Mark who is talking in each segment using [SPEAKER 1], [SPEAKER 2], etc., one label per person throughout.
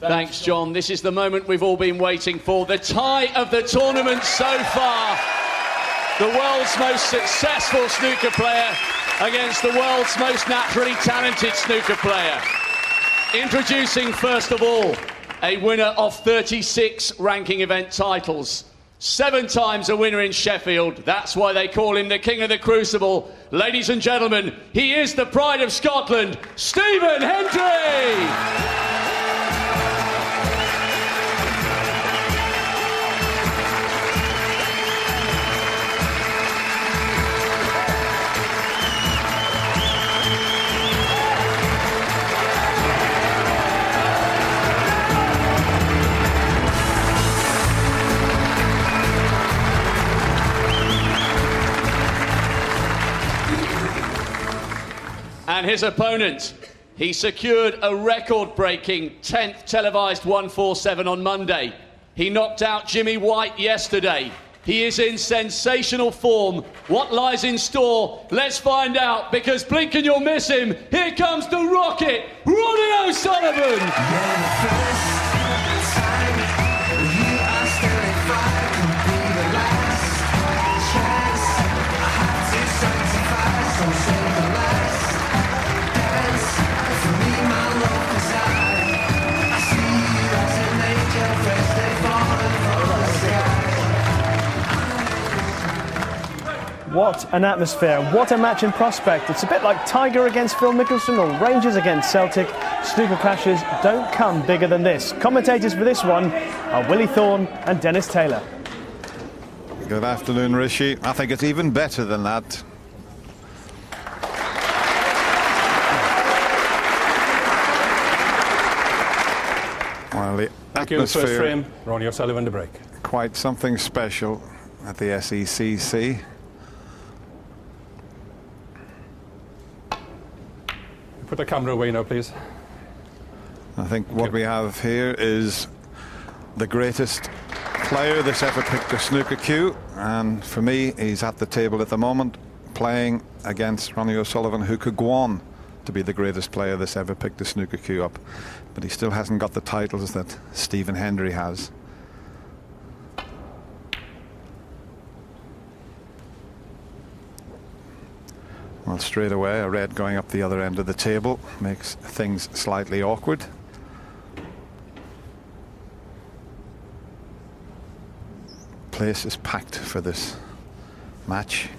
[SPEAKER 1] Thanks, John. This is the moment we've all been waiting for. The tie of the tournament so far. The world's most successful snooker player against the world's most naturally talented snooker player. Introducing, first of all, a winner of 36 ranking event titles. 7 times a winner in Sheffield. That's why they call him the King of the Crucible. Ladies and gentlemen, he is the pride of Scotland, Stephen Hendry! And his opponent, he secured a record-breaking 10th televised 147 on Monday. He knocked out Jimmy White yesterday. He is in sensational form. What lies in store? Let's find out, because blink and you'll miss him. Here comes the Rocket, Ronnie Sullivan.
[SPEAKER 2] What an atmosphere, what a match in prospect. It's a bit like Tiger against Phil Mickelson or Rangers against Celtic. Snooker clashes don't come bigger than this. Commentators for this one are Willie Thorne and Dennis Taylor.
[SPEAKER 3] Good afternoon, Rishi. I think it's even better than that. Well, the
[SPEAKER 4] Thank you.
[SPEAKER 3] atmosphere,
[SPEAKER 4] First frame, Ronnie Sullivan to break.
[SPEAKER 3] Quite something special at the SECC.
[SPEAKER 4] Put the camera away now, please.
[SPEAKER 3] I think what we have here is the greatest player that's ever picked a snooker cue, and for me, he's at the table at the moment playing against Ronnie O'Sullivan, who could go on to be the greatest player that's ever picked a snooker cue up, but he still hasn't got the titles that Stephen Hendry has. Well, straight away, a red going up the other end of the table makes things slightly awkward. Place is packed for this match.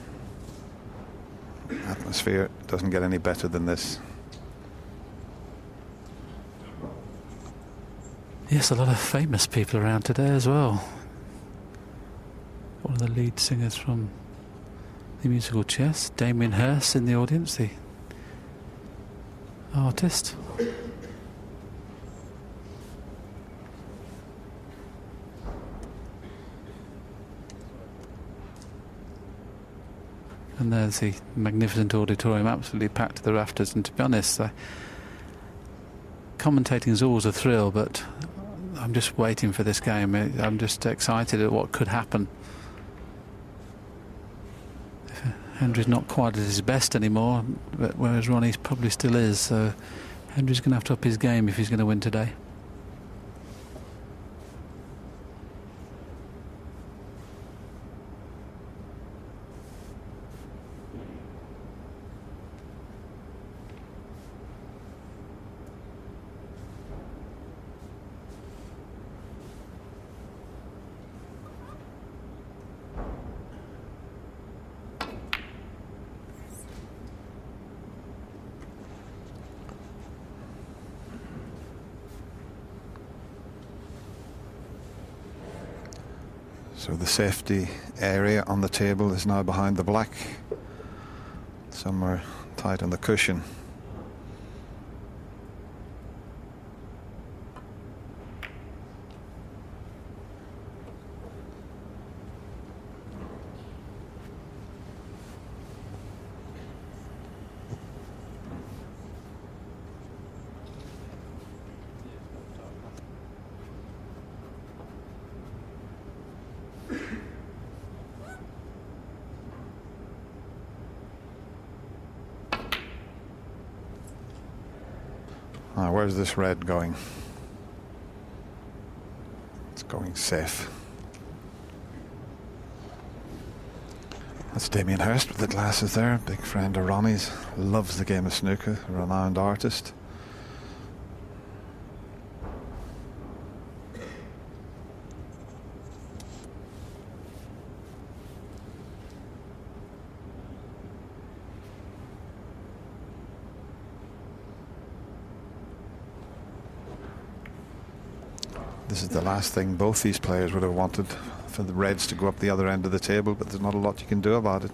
[SPEAKER 3] Atmosphere doesn't get any better than this.
[SPEAKER 5] Yes, a lot of famous people around today as well. One of the lead singers from the musical Chess, Damien Hirst, in the audience, the artist. And there's the magnificent auditorium, absolutely packed to the rafters. And to be honest, commentating is always a thrill, but I'm just waiting for this game. I'm just excited at what could happen. Hendry's not quite at his best anymore, but whereas Ronnie probably still is. So Hendry's going to have to up his game if he's going to win today.
[SPEAKER 3] So the safety area on the table is now behind the black, somewhere tight on the cushion. Where's this red going? It's going safe. That's Damien Hirst with the glasses there, big friend of Ronnie's, loves the game of snooker, a renowned artist. This is the last thing both these players would have wanted, for the Reds to go up the other end of the table, but there's not a lot you can do about it.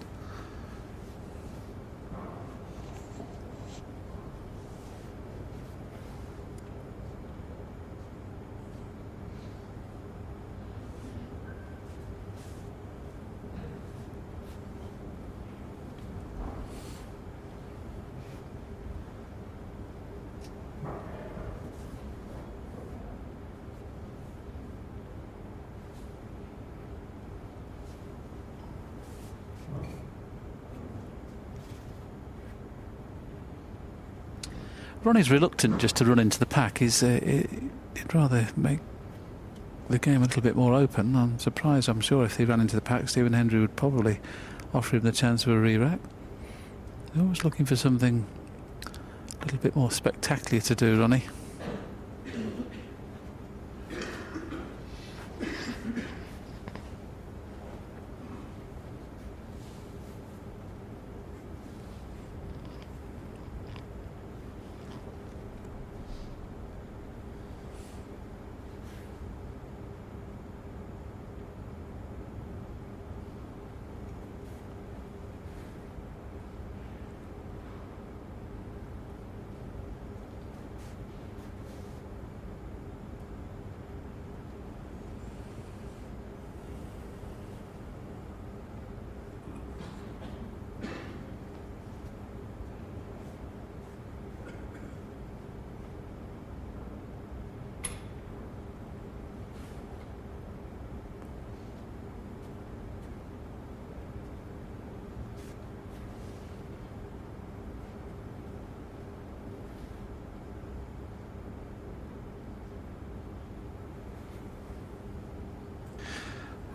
[SPEAKER 5] Ronnie's reluctant just to run into the pack. He'd rather make the game a little bit more open. I'm surprised. I'm sure if he ran into the pack, Stephen Hendry would probably offer him the chance of a re-rack. They're always looking for something a little bit more spectacular to do, Ronnie.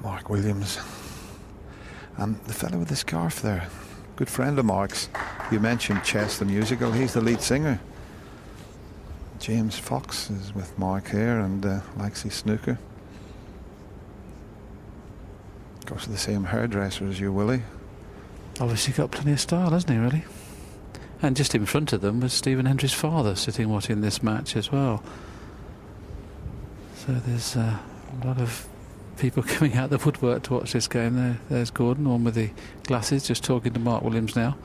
[SPEAKER 3] Mark Williams, and the fellow with the scarf there, good friend of Mark's. You mentioned Chess the musical, he's the lead singer. James Fox is with Mark here and likes his snooker. Goes to the same hairdresser as you, Willie.
[SPEAKER 5] Obviously got plenty of style, hasn't he, really? And just in front of them was Stephen Hendry's father sitting watching this match as well. So there's a lot of people coming out the woodwork to watch this game. There's Gordon, one with the glasses, just talking to Mark Williams now.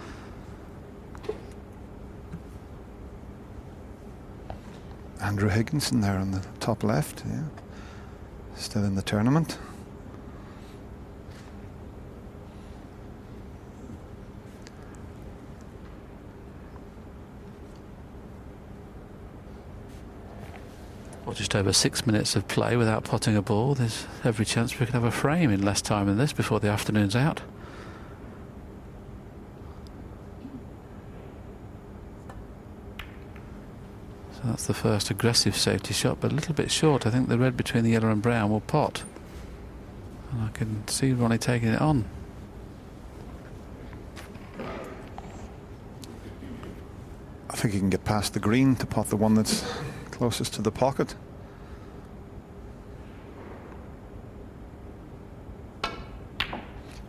[SPEAKER 3] Andrew Higginson there on the top left, yeah, still in the tournament.
[SPEAKER 5] Well, just over 6 minutes of play without potting a ball. There's every chance we could have a frame in less time than this before the afternoon's out. So that's the first aggressive safety shot, but a little bit short. I think the red between the yellow and brown will pot. And I can see Ronnie taking it on.
[SPEAKER 3] I think he can get past the green to pot the one that's closest to the pocket.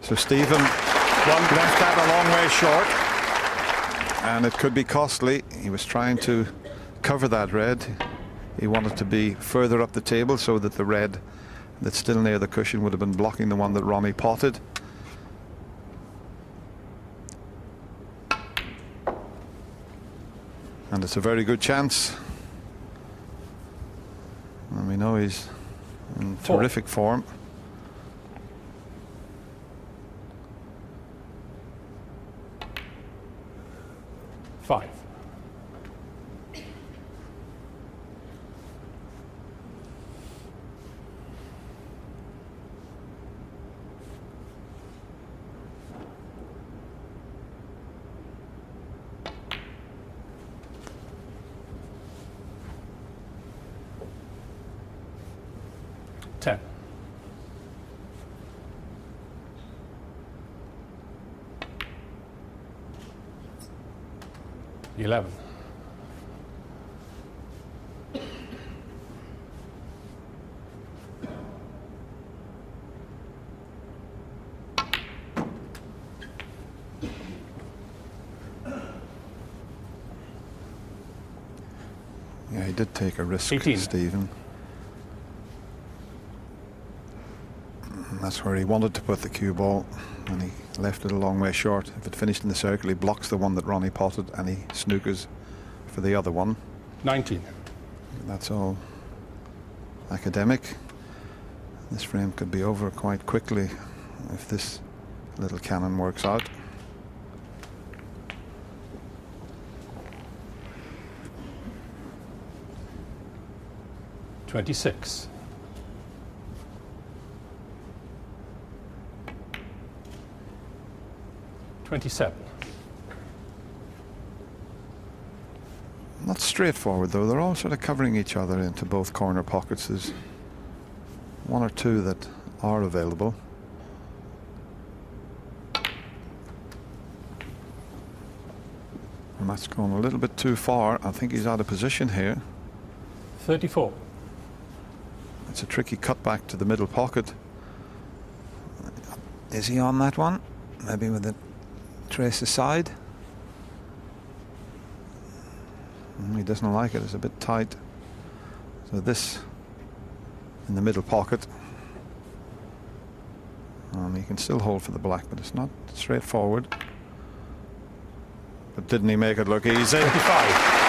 [SPEAKER 3] So Stephen left that a long way short, and it could be costly. He was trying to cover that red. He wanted to be further up the table so that the red that's still near the cushion would have been blocking the one that Ronnie potted. And it's a very good chance. And we know he's in terrific form.
[SPEAKER 4] Five. 10. 11.
[SPEAKER 3] 'Yeah, he did take a risk,
[SPEAKER 4] 18.
[SPEAKER 3] Stephen. That's where he wanted to put the cue ball, and he left it a long way short. If it finished in the circle, he blocks the one that Ronnie potted, and he snookers for the other one.
[SPEAKER 4] 19.
[SPEAKER 3] That's all academic. This frame could be over quite quickly if this little cannon works out.
[SPEAKER 4] $26. 27.
[SPEAKER 3] Not straightforward though. They're all sort of covering each other into both corner pockets. There's one or two that are available. And that's gone a little bit too far. I think he's out of position here.
[SPEAKER 4] 34.
[SPEAKER 3] It's a tricky cutback to the middle pocket. Is he on that one? Maybe with it trace aside. He doesn't like it. It's a bit tight. So this in the middle pocket. He can still hold for the black, but it's not straightforward. But didn't he make it look easy?
[SPEAKER 4] 25.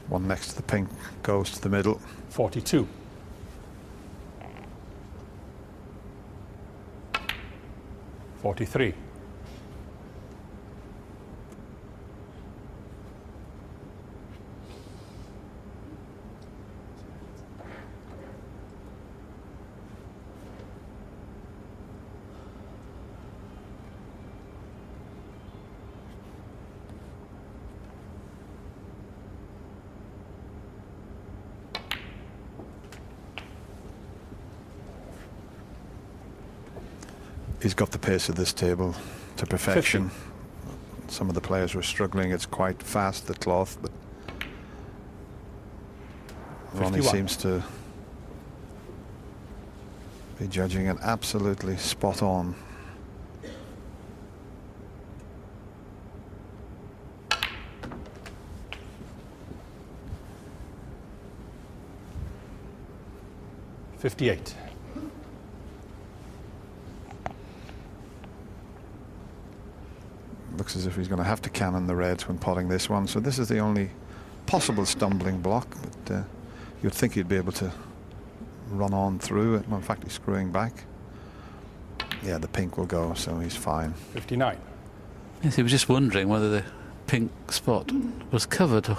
[SPEAKER 3] One next to the pink goes to the middle.
[SPEAKER 4] 42. 43.
[SPEAKER 3] He's got the pace of this table to perfection.
[SPEAKER 4] 50.
[SPEAKER 3] Some of the players were struggling. It's quite fast, the cloth, but Ronnie
[SPEAKER 4] 51.
[SPEAKER 3] seems to be judging it absolutely spot on.
[SPEAKER 4] $58.
[SPEAKER 3] Looks as if he's going to have to cannon the reds when potting this one. So this is the only possible stumbling block, but you'd think he'd be able to run on through it. Well, in fact, he's screwing back. Yeah, the pink will go, so he's fine.
[SPEAKER 4] 59.
[SPEAKER 5] Yes, he was just wondering whether the pink spot was covered. Or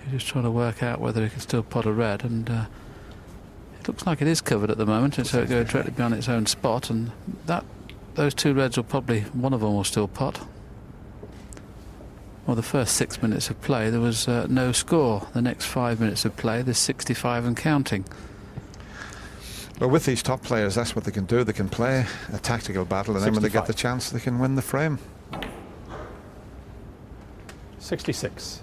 [SPEAKER 5] he was just trying to work out whether he could still pot a red, and it looks like it is covered at the moment, and so it goes directly beyond its own spot, and those two reds will probably, one of them will still pot. Well, the first 6 minutes of play there was no score. The next 5 minutes of play there's 65 and counting.
[SPEAKER 3] Well, with these top players, that's what they can do. They can play a tactical battle, and then when they get the chance, they can win the frame.
[SPEAKER 4] 66.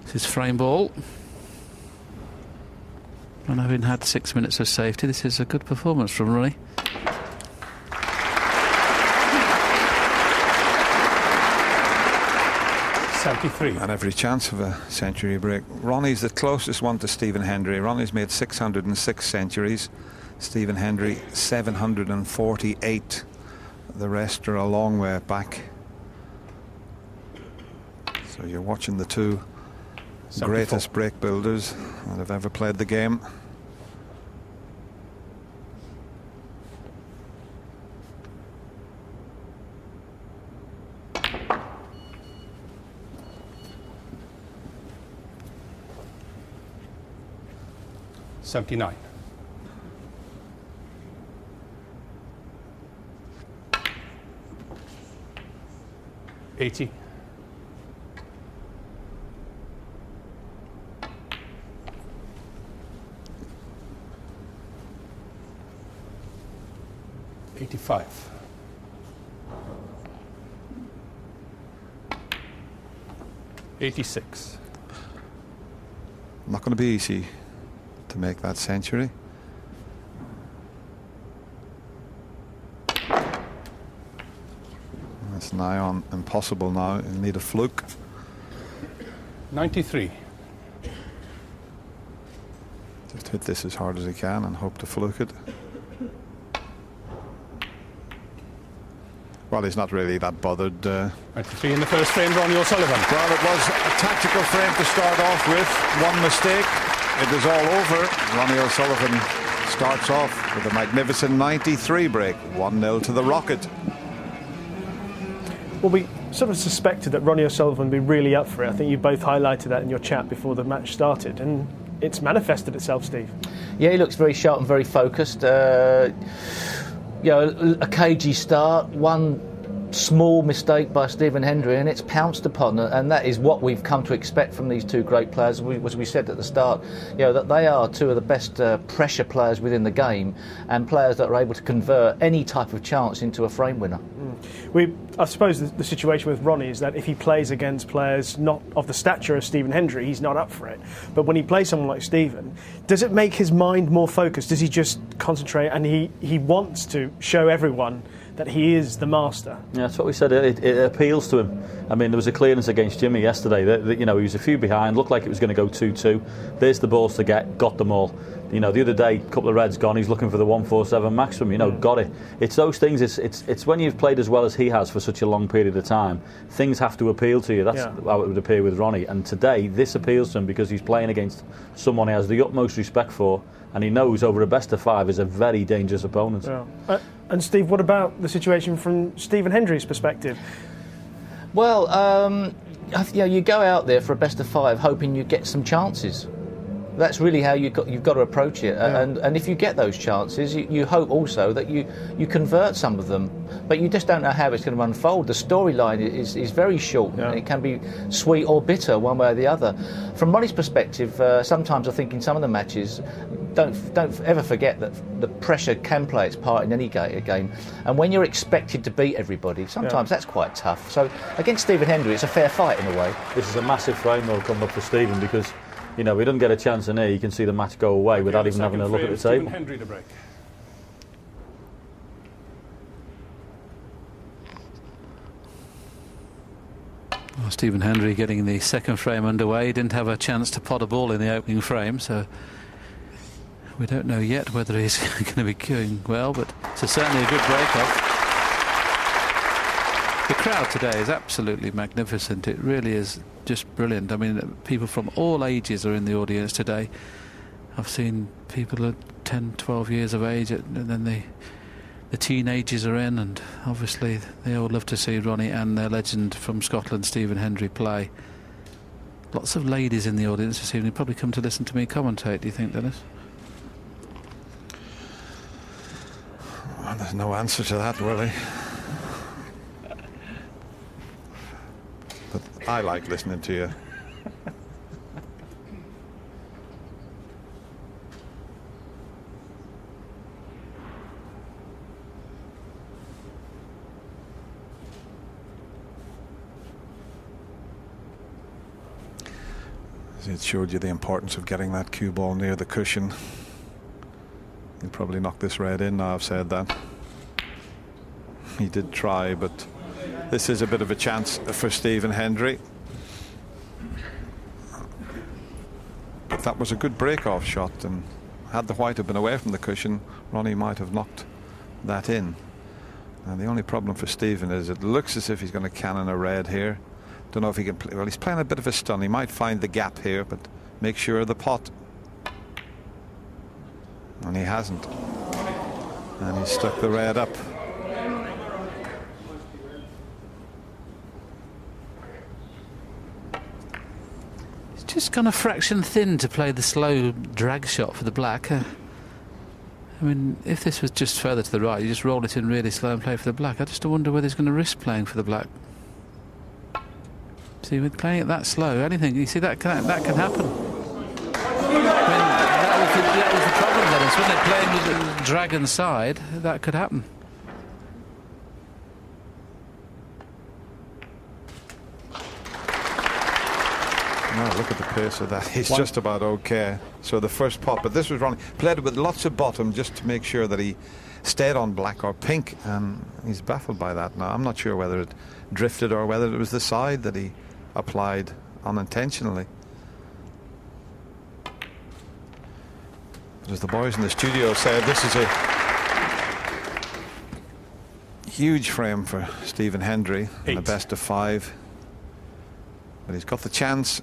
[SPEAKER 5] This is frame ball. And having had 6 minutes of safety, this is a good performance from Ronnie.
[SPEAKER 3] And every chance of a century break. Ronnie's the closest one to Stephen Hendry. Ronnie's made 606 centuries. Stephen Hendry 748. The rest are a long way back. So you're watching the two
[SPEAKER 4] 74.
[SPEAKER 3] greatest break builders that have ever played the game.
[SPEAKER 4] $79. 80. $85. 86.
[SPEAKER 3] Not going to be easy to make that century. It's nigh on impossible now. You need a fluke.
[SPEAKER 4] 93.
[SPEAKER 3] Just hit this as hard as he can and hope to fluke it. Well, he's not really that bothered.
[SPEAKER 4] 93 in the first frame, Ronnie O'Sullivan.
[SPEAKER 3] Well, it was a tactical frame to start off with. One mistake, it was all over. Ronnie O'Sullivan starts off with a magnificent 93 break. 1-0 to the Rocket.
[SPEAKER 2] Well, we sort of suspected that Ronnie O'Sullivan would be really up for it. I think you both highlighted that in your chat before the match started, and it's manifested itself, Steve.
[SPEAKER 6] Yeah, he looks very sharp and very focused. You know, a cagey start, one small mistake by Stephen Hendry, and it's pounced upon, and that is what we've come to expect from these two great players. As we said at the start, you know, that they are two of the best pressure players within the game, and players that are able to convert any type of chance into a frame winner.
[SPEAKER 2] I suppose the situation with Ronnie is that if he plays against players not of the stature of Stephen Hendry, he's not up for it. But when he plays someone like Stephen, does it make his mind more focused? Does he just concentrate and he wants to show everyone that he is the master?
[SPEAKER 7] Yeah, that's what we said. It appeals to him. I mean, there was a clearance against Jimmy yesterday. That, you know, he was a few behind, looked like it was going to go 2-2. There's the balls to get, got them all. You know, the other day, a couple of reds gone, he's looking for the 147 maximum, you know, got it. It's those things, it's when you've played as well as he has for such a long period of time, things have to appeal to you. That's how it would appear with Ronnie. And today, this appeals to him because he's playing against someone he has the utmost respect for, and he knows over a best of 5 is a very dangerous opponent.
[SPEAKER 2] Yeah. And Steve, what about the situation from Stephen Hendry's perspective?
[SPEAKER 6] Well, you know, you go out there for a best of 5 hoping you get some chances. That's really how you've got to approach it. Yeah. And if you get those chances, you hope also that you convert some of them. But you just don't know how it's going to unfold. The storyline is very short. Yeah. It can be sweet or bitter, one way or the other. From Ronnie's perspective, sometimes I think in some of the matches, don't ever forget that the pressure can play its part in any game. And when you're expected to beat everybody, sometimes that's quite tough. So against Stephen Hendry, it's a fair fight in a way.
[SPEAKER 7] This is a massive frame though coming up for Stephen because, you know, he doesn't get a chance in here. You can see the match go away without even having a look at the table.
[SPEAKER 4] Hendry to break.
[SPEAKER 5] Well, Stephen Hendry getting the second frame underway. He didn't have a chance to pot a ball in the opening frame, so we don't know yet whether he's going to be going well, but it's certainly a good break-off. The crowd today is absolutely magnificent. It really is just brilliant. I mean, people from all ages are in the audience today. I've seen people at 10, 12 years of age, and then the teenagers are in, and obviously they all love to see Ronnie and their legend from Scotland, Stephen Hendry, play. Lots of ladies in the audience this evening, probably come to listen to me commentate, do you think, Dennis?
[SPEAKER 3] Well, there's no answer to that, Willie. But I like listening to you. It showed you the importance of getting that cue ball near the cushion. He'll probably knock this red in now I've said that. He did try, but this is a bit of a chance for Stephen Hendry. But that was a good break-off shot, and had the white have been away from the cushion, Ronnie might have knocked that in. And the only problem for Stephen is it looks as if he's going to cannon a red here. Don't know if he can play. Well, he's playing a bit of a stun. He might find the gap here, but make sure of the pot. And he hasn't. And he's stuck the red up.
[SPEAKER 5] He's just gone a fraction thin to play the slow drag shot for the black. I mean, if this was just further to the right, you just roll it in really slow and play for the black. I just wonder whether he's going to risk playing for the black. See, with playing it that slow, anything, you see, that can happen. I mean, that was the problem then, is when they're playing with the dragon side, that could happen.
[SPEAKER 3] Oh, look at the pace of that. He's just about okay. So the first pot, but this was Ronnie. Played with lots of bottom just to make sure that he stayed on black or pink, and he's baffled by that now. I'm not sure whether it drifted or whether it was the side that he applied unintentionally. But as the boys in the studio said, this is a huge frame for Stephen Hendry in the best of 5. But he's got the chance.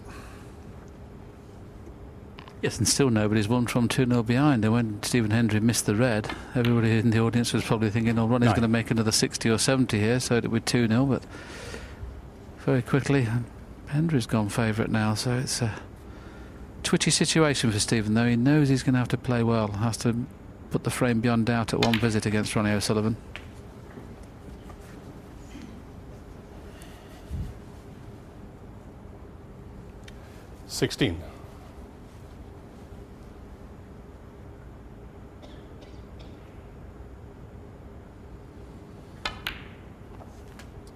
[SPEAKER 5] Yes, and still nobody's won from 2-0 behind. And when Stephen Hendry missed the red, everybody in the audience was probably thinking, oh, Ronnie's going to make another 60 or 70 here, so it'll be 2-0. But very quickly, Hendry's gone favourite now, so it's a twitchy situation for Stephen, though. He knows he's going to have to play well, has to put the frame beyond doubt at one visit against Ronnie O'Sullivan.
[SPEAKER 4] $16.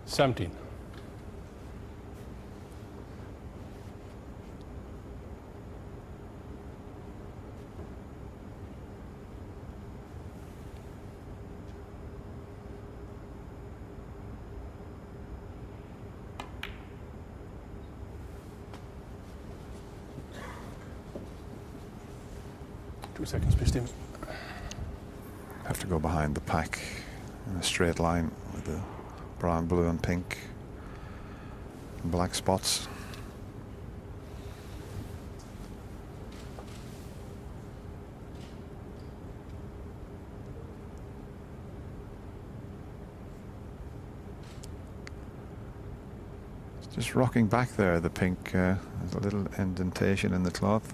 [SPEAKER 4] $17. Seconds, please, Stephen.
[SPEAKER 3] Have to go behind the pack in a straight line with the brown, blue and pink and black spots. It's just rocking back there, the pink. There's a little indentation in the cloth.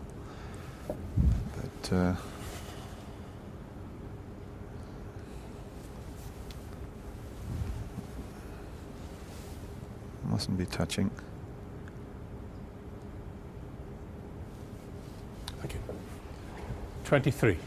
[SPEAKER 3] Mustn't be touching.
[SPEAKER 4] Thank you. 23.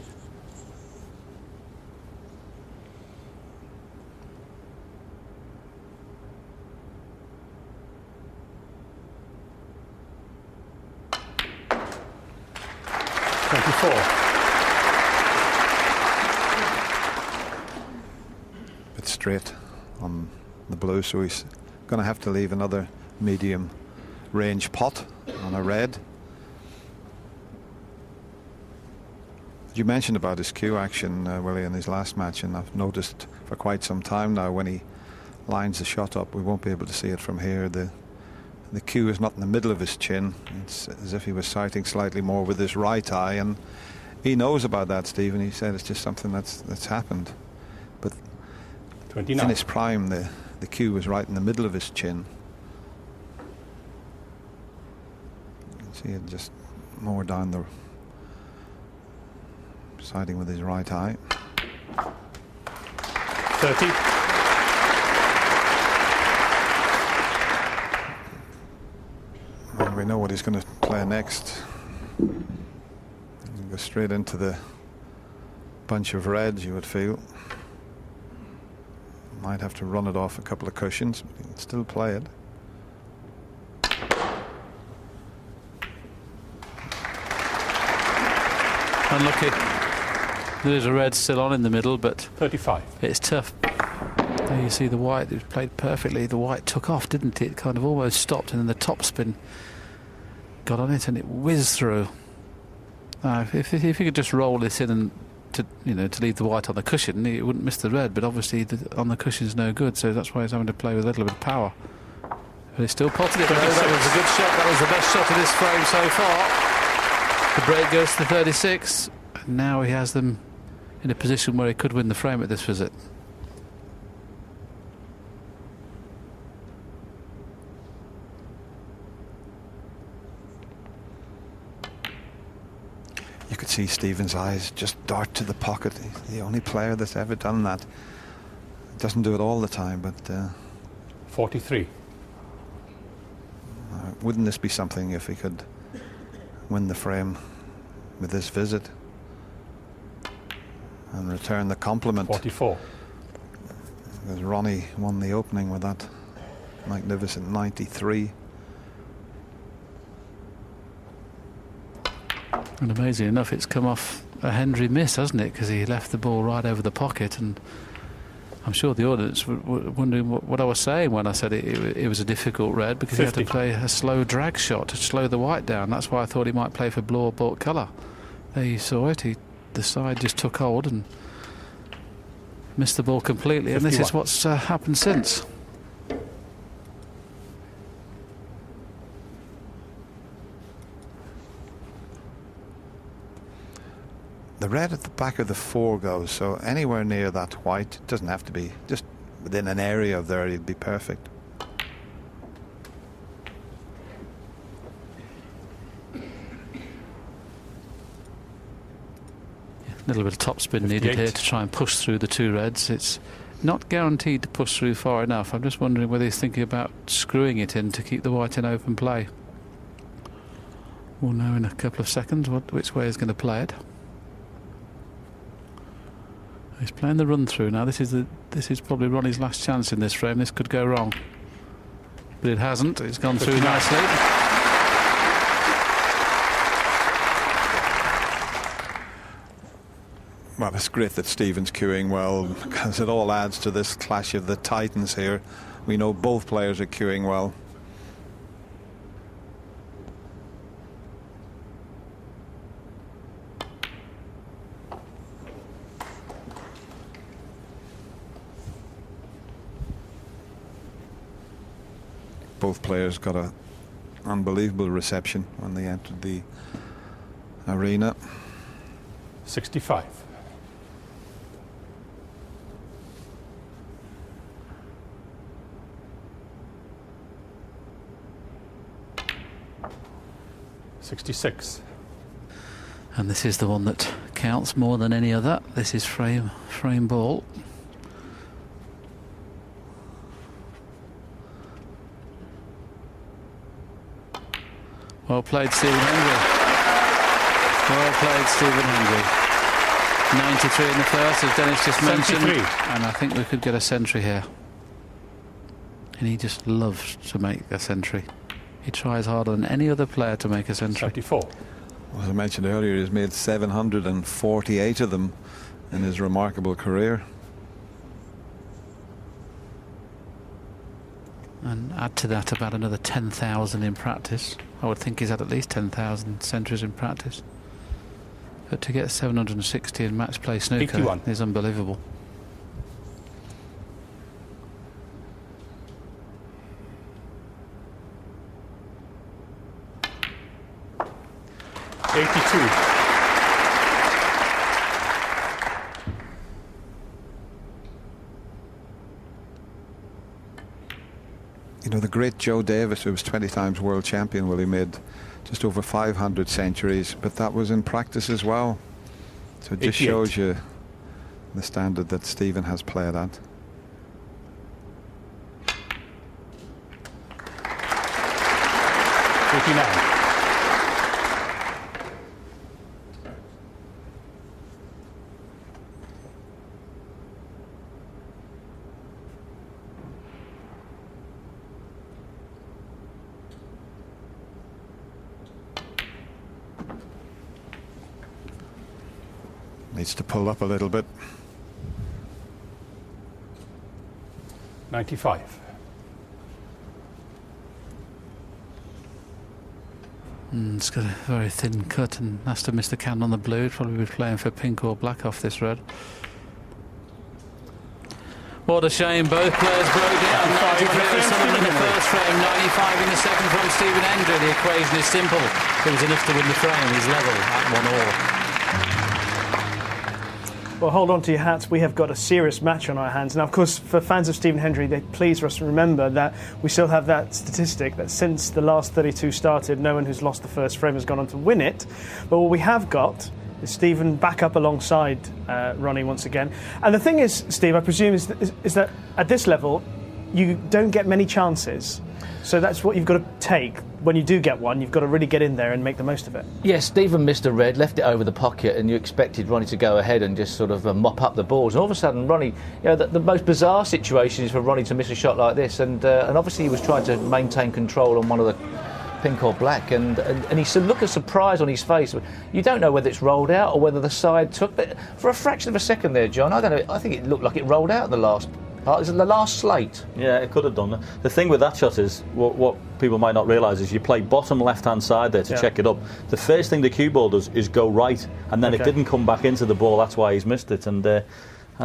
[SPEAKER 3] Bit straight on the blue, so he's going to have to leave another medium range pot on a red. You mentioned about his cue action, Willie, in his last match, and I've noticed for quite some time now when he lines the shot up, we won't be able to see it from here. The cue is not in the middle of his chin. It's as if he was sighting slightly more with his right eye, and he knows about that, Stephen. He said it's just something that's happened. But
[SPEAKER 4] 29.
[SPEAKER 3] In his prime, the cue was right in the middle of his chin. You can see it just more down the siding with his right eye.
[SPEAKER 4] 30.
[SPEAKER 3] And we know what he's going to play next. He'll go straight into the bunch of reds, you would feel. Might have to run it off a couple of cushions, but he can still play it.
[SPEAKER 5] Unlucky. There's a red still on in the middle, but
[SPEAKER 4] 35.
[SPEAKER 5] It's tough. There you see the white. It played perfectly. The white took off, didn't it? It kind of almost stopped, and then the top spin got on it, and it whizzed through. If you could just roll this in and to leave the white on the cushion, it wouldn't miss the red. But obviously, on the cushion is no good, so that's why he's having to play with a little bit of power. But he still potted it. That was a good shot. That was the best shot of this frame so far. The break goes to 36. And now he has them in a position where he could win the frame at this visit.
[SPEAKER 3] You could see Stephen's eyes just dart to the pocket. He's the only player that's ever done that. Doesn't do it all the time, but
[SPEAKER 4] 43.
[SPEAKER 3] wouldn't this be something if he could win the frame with this visit and return the compliment?
[SPEAKER 4] 44.
[SPEAKER 3] Because Ronnie won the opening with that magnificent 93.
[SPEAKER 5] And amazing enough, it's come off a Hendry miss, hasn't it? Because he left the ball right over the pocket, and I'm sure the audience were wondering what I was saying when I said it was a difficult red, because
[SPEAKER 4] 50.
[SPEAKER 5] he had to play a slow drag shot to slow the white down. That's why I thought he might play for blue or bought colour. There you saw it. The side just took hold and missed the ball completely,
[SPEAKER 4] 51.
[SPEAKER 5] and this is what's happened since.
[SPEAKER 3] The red at the back of the 4 goes, so anywhere near that white, it doesn't have to be, just within an area of there, it'd be perfect.
[SPEAKER 5] A little bit of topspin needed here to try and push through the 2 reds. It's not guaranteed to push through far enough. I'm just wondering whether he's thinking about screwing it in to keep the white in open play. We'll know in a couple of seconds which way he's going to play it. He's playing the run through now. This is probably Ronnie's last chance in this frame. This could go wrong, but it hasn't. It's gone through nicely.
[SPEAKER 3] Well, it's great that Stephen's queuing well, because it all adds to this clash of the titans here. We know both players are queuing well. Both players got an unbelievable reception when they entered the arena.
[SPEAKER 4] 65. .66.
[SPEAKER 5] And this is the one that counts more than any other. This is frame ball. Well played, Stephen Hendry. Well played, Stephen Hendry. 93 in the first, as Dennis just mentioned.
[SPEAKER 4] 73.
[SPEAKER 5] And I think we could get a century here. And he just loves to make a century. He tries harder than any other player to make a century.
[SPEAKER 4] 74.
[SPEAKER 3] As I mentioned earlier, he's made 748 of them in his remarkable career.
[SPEAKER 5] And add to that about another 10,000 in practice. I would think he's had at least 10,000 centuries in practice. But to get 760 in match play snooker
[SPEAKER 4] 81.
[SPEAKER 5] is unbelievable.
[SPEAKER 3] You know, the great Joe Davis, who was 20 times world champion, well, he made just over 500 centuries, but that was in practice as well. So it just
[SPEAKER 4] 88.
[SPEAKER 3] shows you the standard that Stephen has played at. Needs to pull up a little bit.
[SPEAKER 4] 95.
[SPEAKER 5] It's got a very thin cut and has to miss the can on the blue. It'd probably be playing for pink or black off this red. What a shame, both players broke down. 93 from Sullivan in the first frame, 95 in the second from Stephen Hendry. The equation is simple. It was enough to win the frame. He's level at 1-all.
[SPEAKER 2] Well, hold on to your hats. We have got a serious match on our hands. Now, of course, for fans of Stephen Hendry, please remember that we still have that statistic that since the last 32 started, no one who's lost the first frame has gone on to win it. But what we have got is Stephen back up alongside Ronnie once again. And the thing is, Steve, I presume, is that at this level, you don't get many chances. So that's what you've got to take. When you do get one, you've got to really get in there and make the most of it.
[SPEAKER 6] Yes, Stephen missed a red, left it over the pocket, and you expected Ronnie to go ahead and just sort of mop up the balls. And all of a sudden, Ronnie, the most bizarre situation is for Ronnie to miss a shot like this. And obviously he was trying to maintain control on one of the pink or black, and he said, look at surprise on his face. You don't know whether it's rolled out or whether the side took. But for a fraction of a second there, John, I don't know. I think it looked like it rolled out the last. Is it the last slate?
[SPEAKER 7] Yeah, it could have done that. The thing with that shot is, what people might not realise is you play bottom left-hand side there to check it up. The first thing the cue ball does is go right, and then it didn't come back into the ball. That's why he's missed it. And as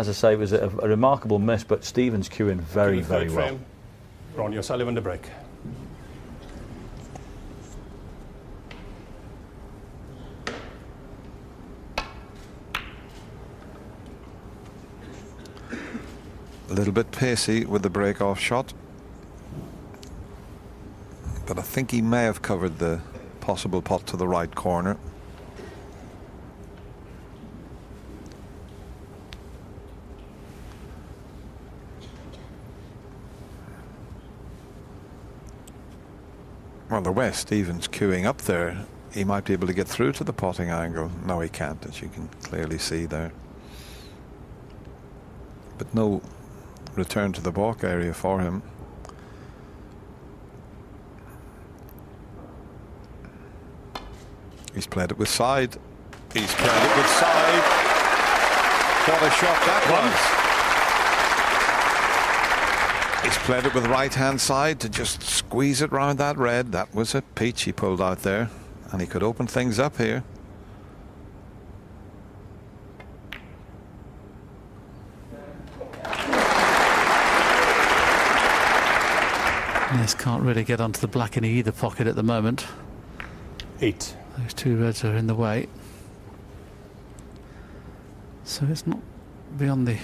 [SPEAKER 7] I say, it was a remarkable miss, but Stephen's cueing very, very well.
[SPEAKER 4] Ronnie or Sullivan to break.
[SPEAKER 3] A little bit pacey with the break-off shot, but I think he may have covered the possible pot to the right corner. Well, the way Stephen's queuing up there, he might be able to get through to the potting angle. No, he can't, as you can clearly see there. But no return to the balk area for him. He's played it with side. He's played it with side. What a shot that was. He's played it with right hand side to just squeeze it round that red. That was a peach he pulled out there, and he could open things up here.
[SPEAKER 5] Yes, can't really get onto the black in either pocket at the moment.
[SPEAKER 4] 8.
[SPEAKER 5] Those two reds are in the way. So it's not beyond the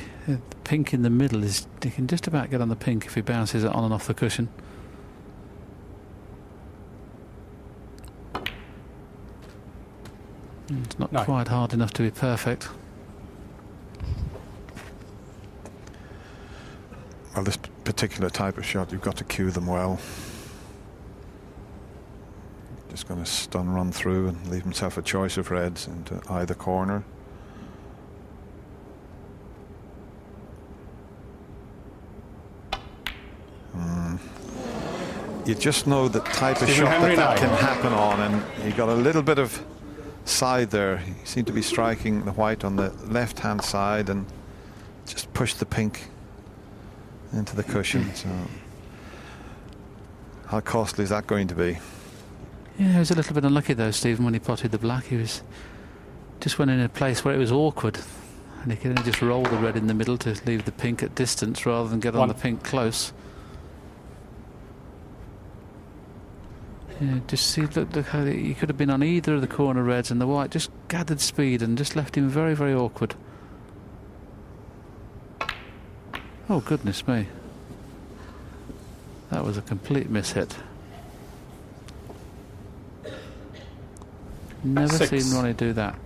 [SPEAKER 5] pink in the middle. He can just about get on the pink if he bounces it on and off the cushion. It's not quite hard enough to be perfect.
[SPEAKER 3] Well, this particular type of shot, you've got to cue them well. Just going to stun run through and leave himself a choice of reds into either corner. You just know the type of shot that can happen on, and he got a little bit of side there. He seemed to be striking the white on the left hand side and just pushed the pink into the cushion. So how costly is that going to be?
[SPEAKER 5] Yeah, he was a little bit unlucky though, Stephen, when he potted the black. He was just went in a place where it was awkward, and he could only just roll the red in the middle to leave the pink at distance rather than get on the pink close. Yeah, just see, look how he could have been on either of the corner reds, and the white just gathered speed and just left him very, very awkward. Oh, goodness me. That was a complete mishit. Never seen Ronnie do that.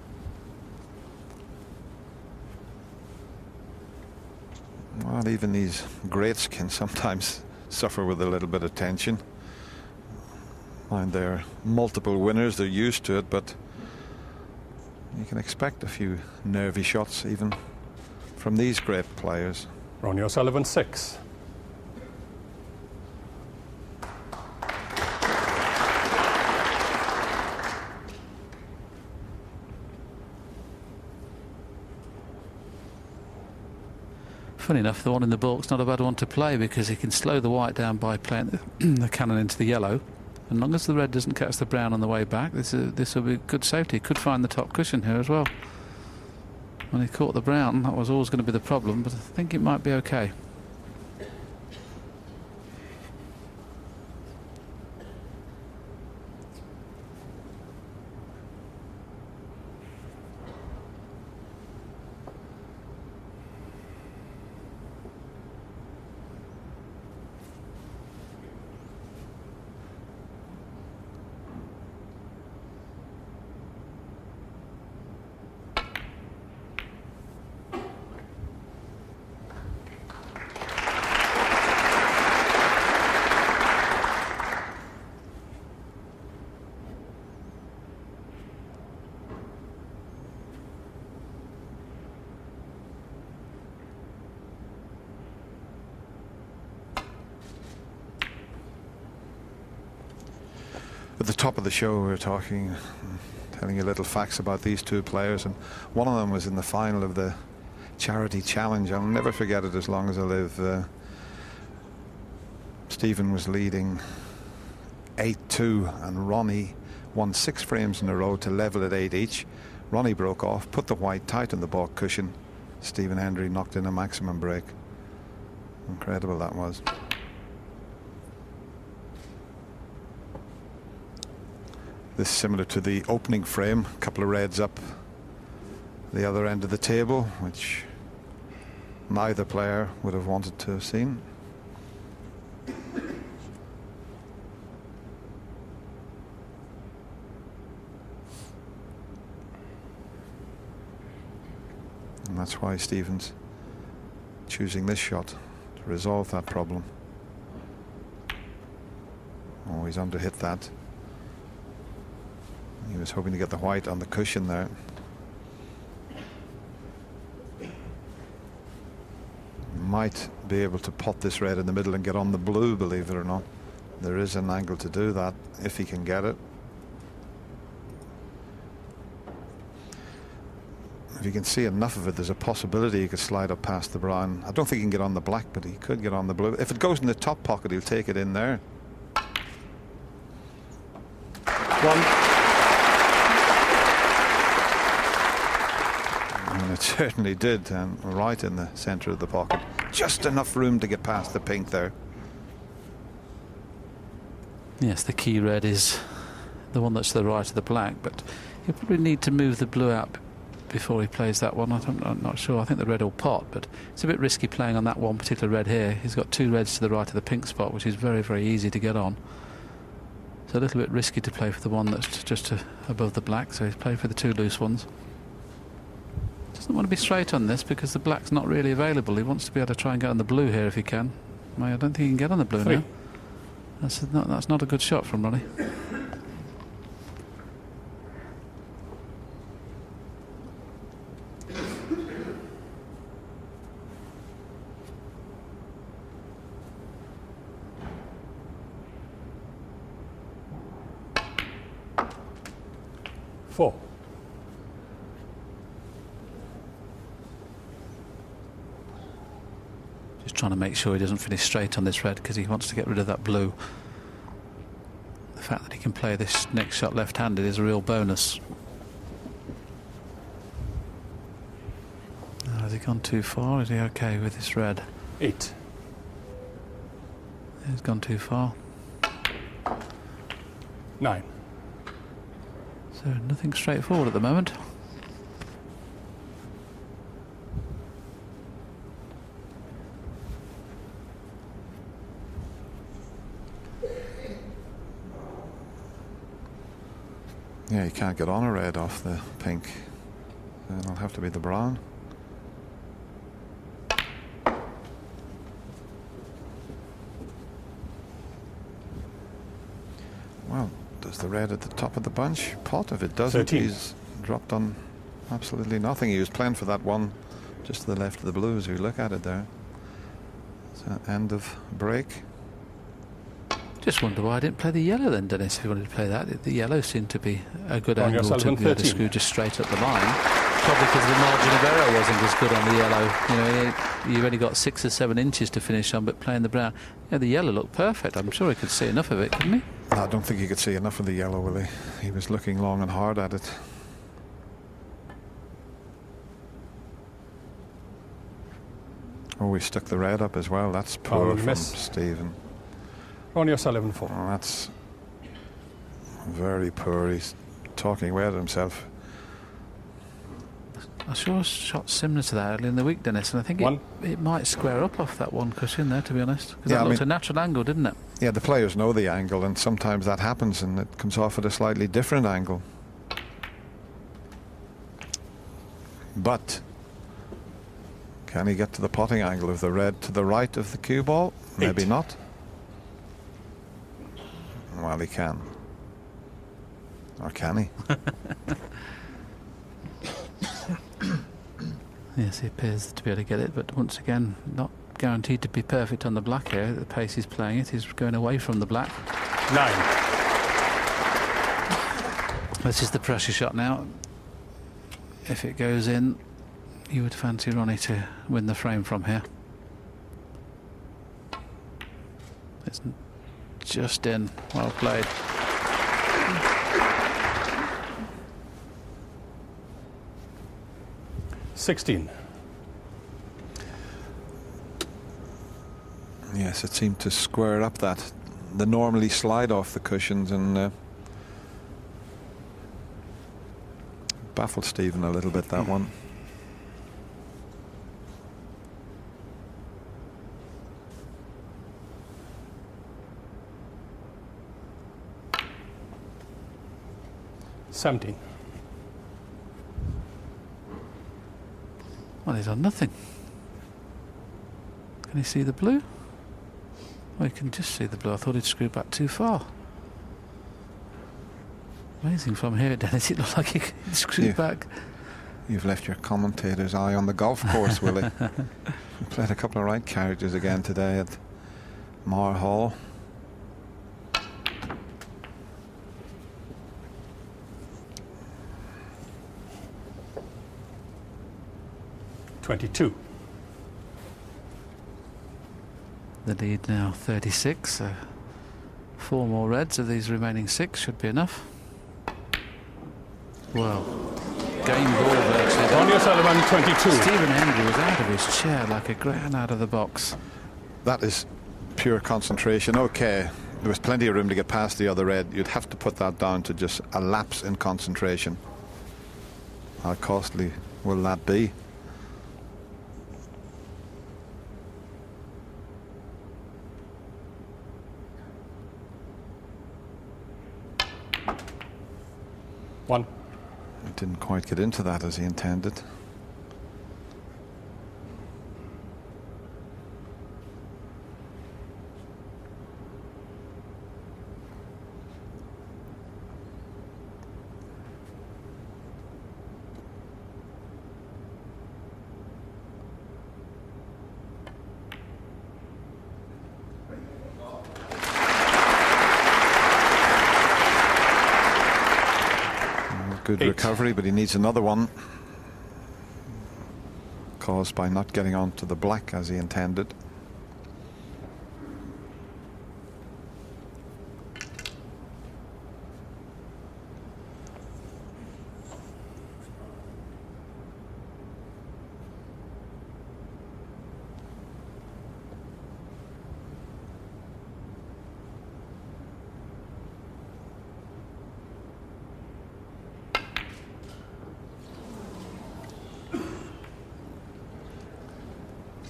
[SPEAKER 3] Well, even these greats can sometimes suffer with a little bit of tension. And they're multiple winners, they're used to it, but you can expect a few nervy shots even from these great players.
[SPEAKER 4] Ronnie O'Sullivan 6.
[SPEAKER 5] Funny enough, the one in the balk's not a bad one to play because he can slow the white down by playing the cannon into the yellow. As long as the red doesn't catch the brown on the way back, this will be good safety. He could find the top cushion here as well. When he caught the brown, that was always going to be the problem, but I think it might be okay.
[SPEAKER 3] At the top of the show, we were talking, telling you little facts about these two players, and one of them was in the final of the Charity Challenge. I'll never forget it as long as I live. Stephen was leading 8-2, and Ronnie won 6 frames in a row to level at 8 each. Ronnie broke off, put the white tight on the baulk cushion. Stephen Hendry knocked in a maximum break. Incredible that was. This is similar to the opening frame, a couple of reds up the other end of the table, which neither player would have wanted to have seen. And that's why Stephen's choosing this shot to resolve that problem. Oh, he's underhit that. He was hoping to get the white on the cushion there. Might be able to pot this red in the middle and get on the blue, believe it or not. There is an angle to do that if he can get it. If you can see enough of it, there's a possibility he could slide up past the brown. I don't think he can get on the black, but he could get on the blue. If it goes in the top pocket, he'll take it in there. And it certainly did, and right in the centre of the pocket. Just enough room to get past the pink there.
[SPEAKER 5] Yes, the key red is the one that's to the right of the black, but he'll probably need to move the blue out before he plays that one. I'm not sure. I think the red will pot, but it's a bit risky playing on that one particular red here. He's got 2 reds to the right of the pink spot, which is very, very easy to get on. It's a little bit risky to play for the one that's just above the black, so he's playing for the 2 loose ones. Doesn't want to be straight on this because the black's not really available. He wants to be able to try and get on the blue here if he can. I don't think he can get on the blue
[SPEAKER 4] 3.
[SPEAKER 5] now. That's not a good shot from Ronnie. Just trying to make sure he doesn't finish straight on this red because he wants to get rid of that blue. The fact that he can play this next shot left-handed is a real bonus. Has he gone too far? Is he okay with this red?
[SPEAKER 4] 8.
[SPEAKER 5] He's gone too far.
[SPEAKER 4] 9.
[SPEAKER 5] So nothing straightforward at the moment.
[SPEAKER 3] Yeah, you can't get on a red off the pink. It'll have to be the brown. Well, does the red at the top of the bunch pot? If it doesn't,
[SPEAKER 4] 13.
[SPEAKER 3] He's dropped on absolutely nothing. He was playing for that one just to the left of the blue as we look at it there. It's an end of break.
[SPEAKER 5] Just wonder why I didn't play the yellow then, Dennis, if you wanted to play that. The yellow seemed to be a good
[SPEAKER 4] Ronnie
[SPEAKER 5] angle to
[SPEAKER 4] Sullivan,
[SPEAKER 5] be able to
[SPEAKER 4] 13.
[SPEAKER 5] screw just straight up the line. Probably because the margin of error wasn't as good on the yellow. You know, you've only got 6 or 7 inches to finish on, but playing the brown, yeah, the yellow looked perfect. I'm sure he could see enough of it, couldn't he?
[SPEAKER 3] I don't think he could see enough of the yellow, Willie. He was looking long and hard at it. Oh, we stuck the red up as well. That's poor from
[SPEAKER 4] miss.
[SPEAKER 3] Stephen.
[SPEAKER 4] Ronnie Sullivan 4.
[SPEAKER 3] Oh, that's very poor. He's talking away at himself.
[SPEAKER 5] I saw a shot similar to that earlier in the week, Dennis, and I think it might square up off that one cushion there, to be honest. Because that looked a natural angle, didn't it?
[SPEAKER 3] Yeah, the players know the angle, and sometimes that happens and it comes off at a slightly different angle. But can he get to the potting angle of the red to the right of the cue ball? Maybe
[SPEAKER 4] 8.
[SPEAKER 3] not. Well, he can. Or can he?
[SPEAKER 5] Yes, he appears to be able to get it, but once again, not guaranteed to be perfect on the black here. At the pace he's playing it, he's going away from the black.
[SPEAKER 4] 9.
[SPEAKER 5] This is the pressure shot now. If it goes in, you would fancy Ronnie to win the frame from here. It's just in. Well played.
[SPEAKER 4] $16.
[SPEAKER 3] Yes, it seemed to square up that. They normally slide off the cushions and baffled Stephen a little bit, that one.
[SPEAKER 4] $17.
[SPEAKER 5] Well, he's on nothing. Can he see the blue? Oh, he can just see the blue. I thought he'd screw back too far. Amazing from here, Dennis. It looked like he could screw back.
[SPEAKER 3] You've left your commentator's eye on the golf course, Willie. We played a couple of right characters again today at Mar Hall.
[SPEAKER 4] $22.
[SPEAKER 5] The lead now 36, so 4 more reds of these remaining 6 should be enough. Well, game ball virtually.
[SPEAKER 4] Ronnie Sullivan, 22.
[SPEAKER 5] Stephen Hendry was out of his chair like a ground out of the box.
[SPEAKER 3] That is pure concentration. Okay, there was plenty of room to get past the other red. You'd have to put that down to just a lapse in concentration. How costly will that be?
[SPEAKER 4] $1.
[SPEAKER 3] It didn't quite get into that as he intended. Good
[SPEAKER 4] 8.
[SPEAKER 3] recovery, but he needs another one, caused by not getting onto the black as he intended.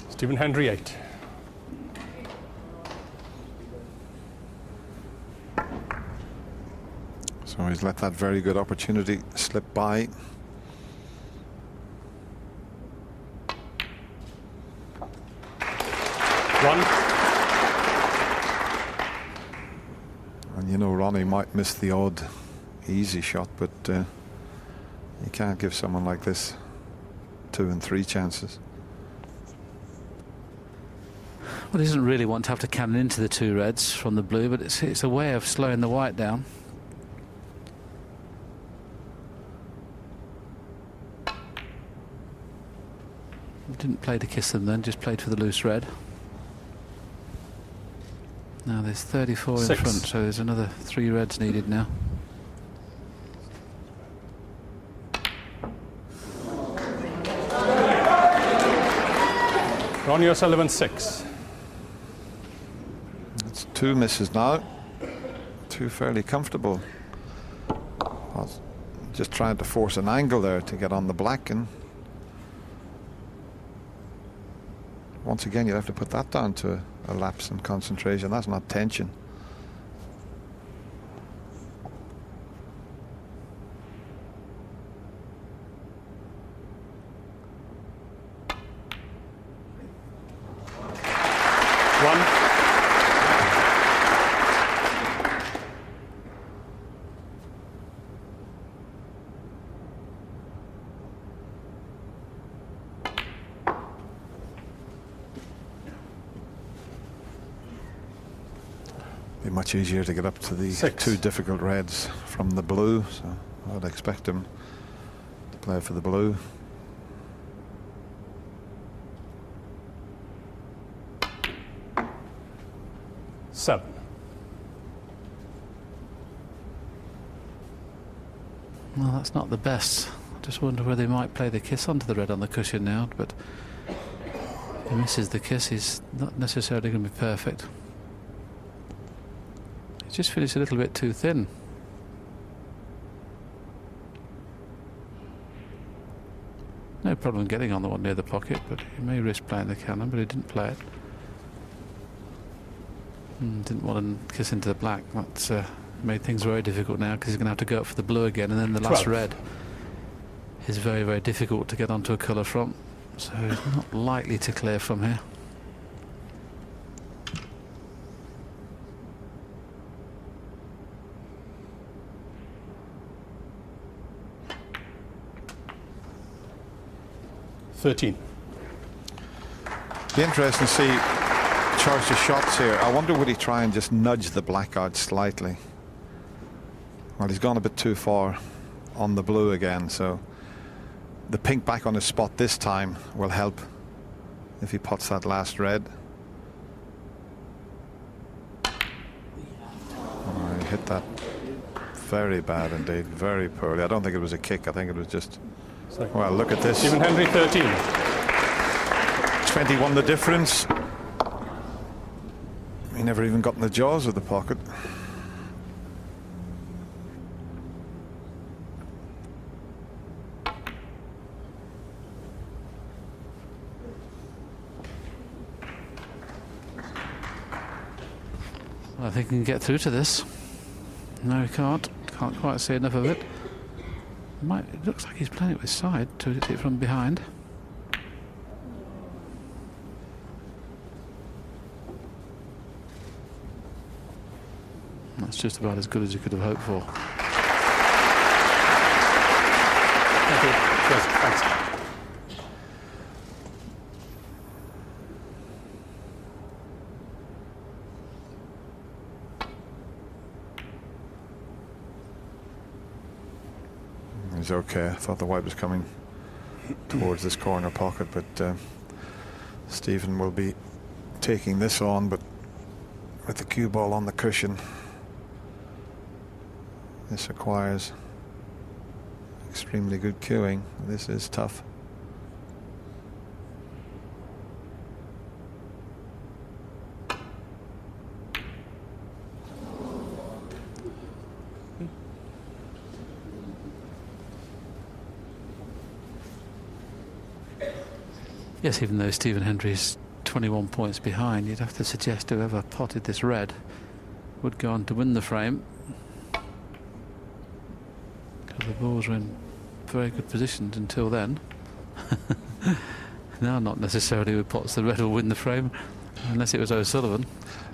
[SPEAKER 4] Stephen Hendry, 8.
[SPEAKER 3] So he's let that very good opportunity slip by. And you know, Ronnie might miss the odd easy shot, but you can't give someone like this 2 and 3 chances.
[SPEAKER 5] Well, he doesn't really want to have to cannon into the 2 reds from the blue, but it's a way of slowing the white down. Didn't play to kiss them then, just played for the loose red. Now there's 34 in
[SPEAKER 4] 6.
[SPEAKER 5] front, so there's another 3 reds needed now.
[SPEAKER 4] Ronnie O'Sullivan, 6.
[SPEAKER 3] It's 2 misses now. 2 fairly comfortable. Just trying to force an angle there to get on the black, and once again you'll have to put that down to a lapse in concentration. That's not tension. Much easier to get up to the
[SPEAKER 4] 6.
[SPEAKER 3] 2 difficult reds from the blue, so I'd expect him to play for the blue.
[SPEAKER 4] Seven.
[SPEAKER 5] Well, that's not the best. I just wonder whether he might play the kiss onto the red on the cushion now, but if he misses the kiss, he's not necessarily going to be perfect. He's just finished a little bit too thin. No problem getting on the one near the pocket, but he may risk playing the cannon, but he didn't play it. Didn't want to kiss into the black. That's made things very difficult now, because he's going to have to go up for the blue again, and then the last
[SPEAKER 4] 12.
[SPEAKER 5] red is very, very difficult to get onto a colour from. So he's not likely to clear from here.
[SPEAKER 4] $13.
[SPEAKER 3] Be interesting to see choice of shots here. I wonder would he try and just nudge the black out slightly. Well, he's gone a bit too far on the blue again, so the pink back on his spot this time will help if he puts that last red. Oh, he hit that very bad indeed, very poorly. I don't think it was a kick. I think it was just, well, look at this.
[SPEAKER 4] Stephen Hendry 13.
[SPEAKER 3] 21 the difference. He never even got in the jaws of the pocket.
[SPEAKER 5] I think he can get through to this. No, he can't. Can't quite see enough of it. It looks like he's playing it with side to hit it from behind. That's just about as good as you could have hoped for.
[SPEAKER 4] Thank you. Yes, thanks.
[SPEAKER 3] He's okay. I thought the white was coming towards this corner pocket, but Stephen will be taking this on, but with the cue ball on the cushion, this requires extremely good cueing. This is tough.
[SPEAKER 5] Yes, even though Stephen Hendry's 21 points behind, you'd have to suggest whoever potted this red would go on to win the frame, because the balls were in very good positions until then. Now not necessarily who pots the red will win the frame, unless it was O'Sullivan.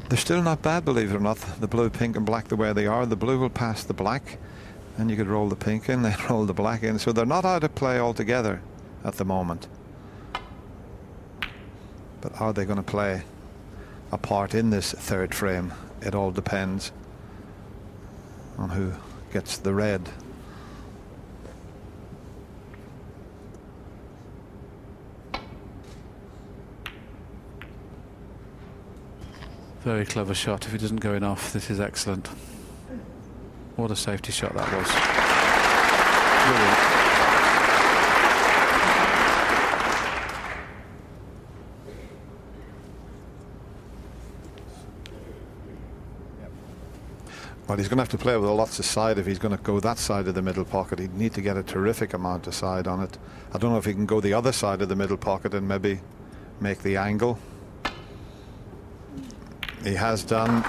[SPEAKER 3] They're still not bad, believe it or not, the blue, pink and black the way they are. The blue will pass the black, and you could roll the pink in, then roll the black in, so they're not out of play altogether at the moment. But are they going to play a part in this third frame? It all depends on who gets the red.
[SPEAKER 5] Very clever shot. If he doesn't go in off, this is excellent. What a safety shot that was.
[SPEAKER 3] Brilliant. Well, he's going to have to play with lots of side if he's going to go that side of the middle pocket. He'd need to get a terrific amount of side on it. I don't know if he can go the other side of the middle pocket and maybe make the angle. He has done.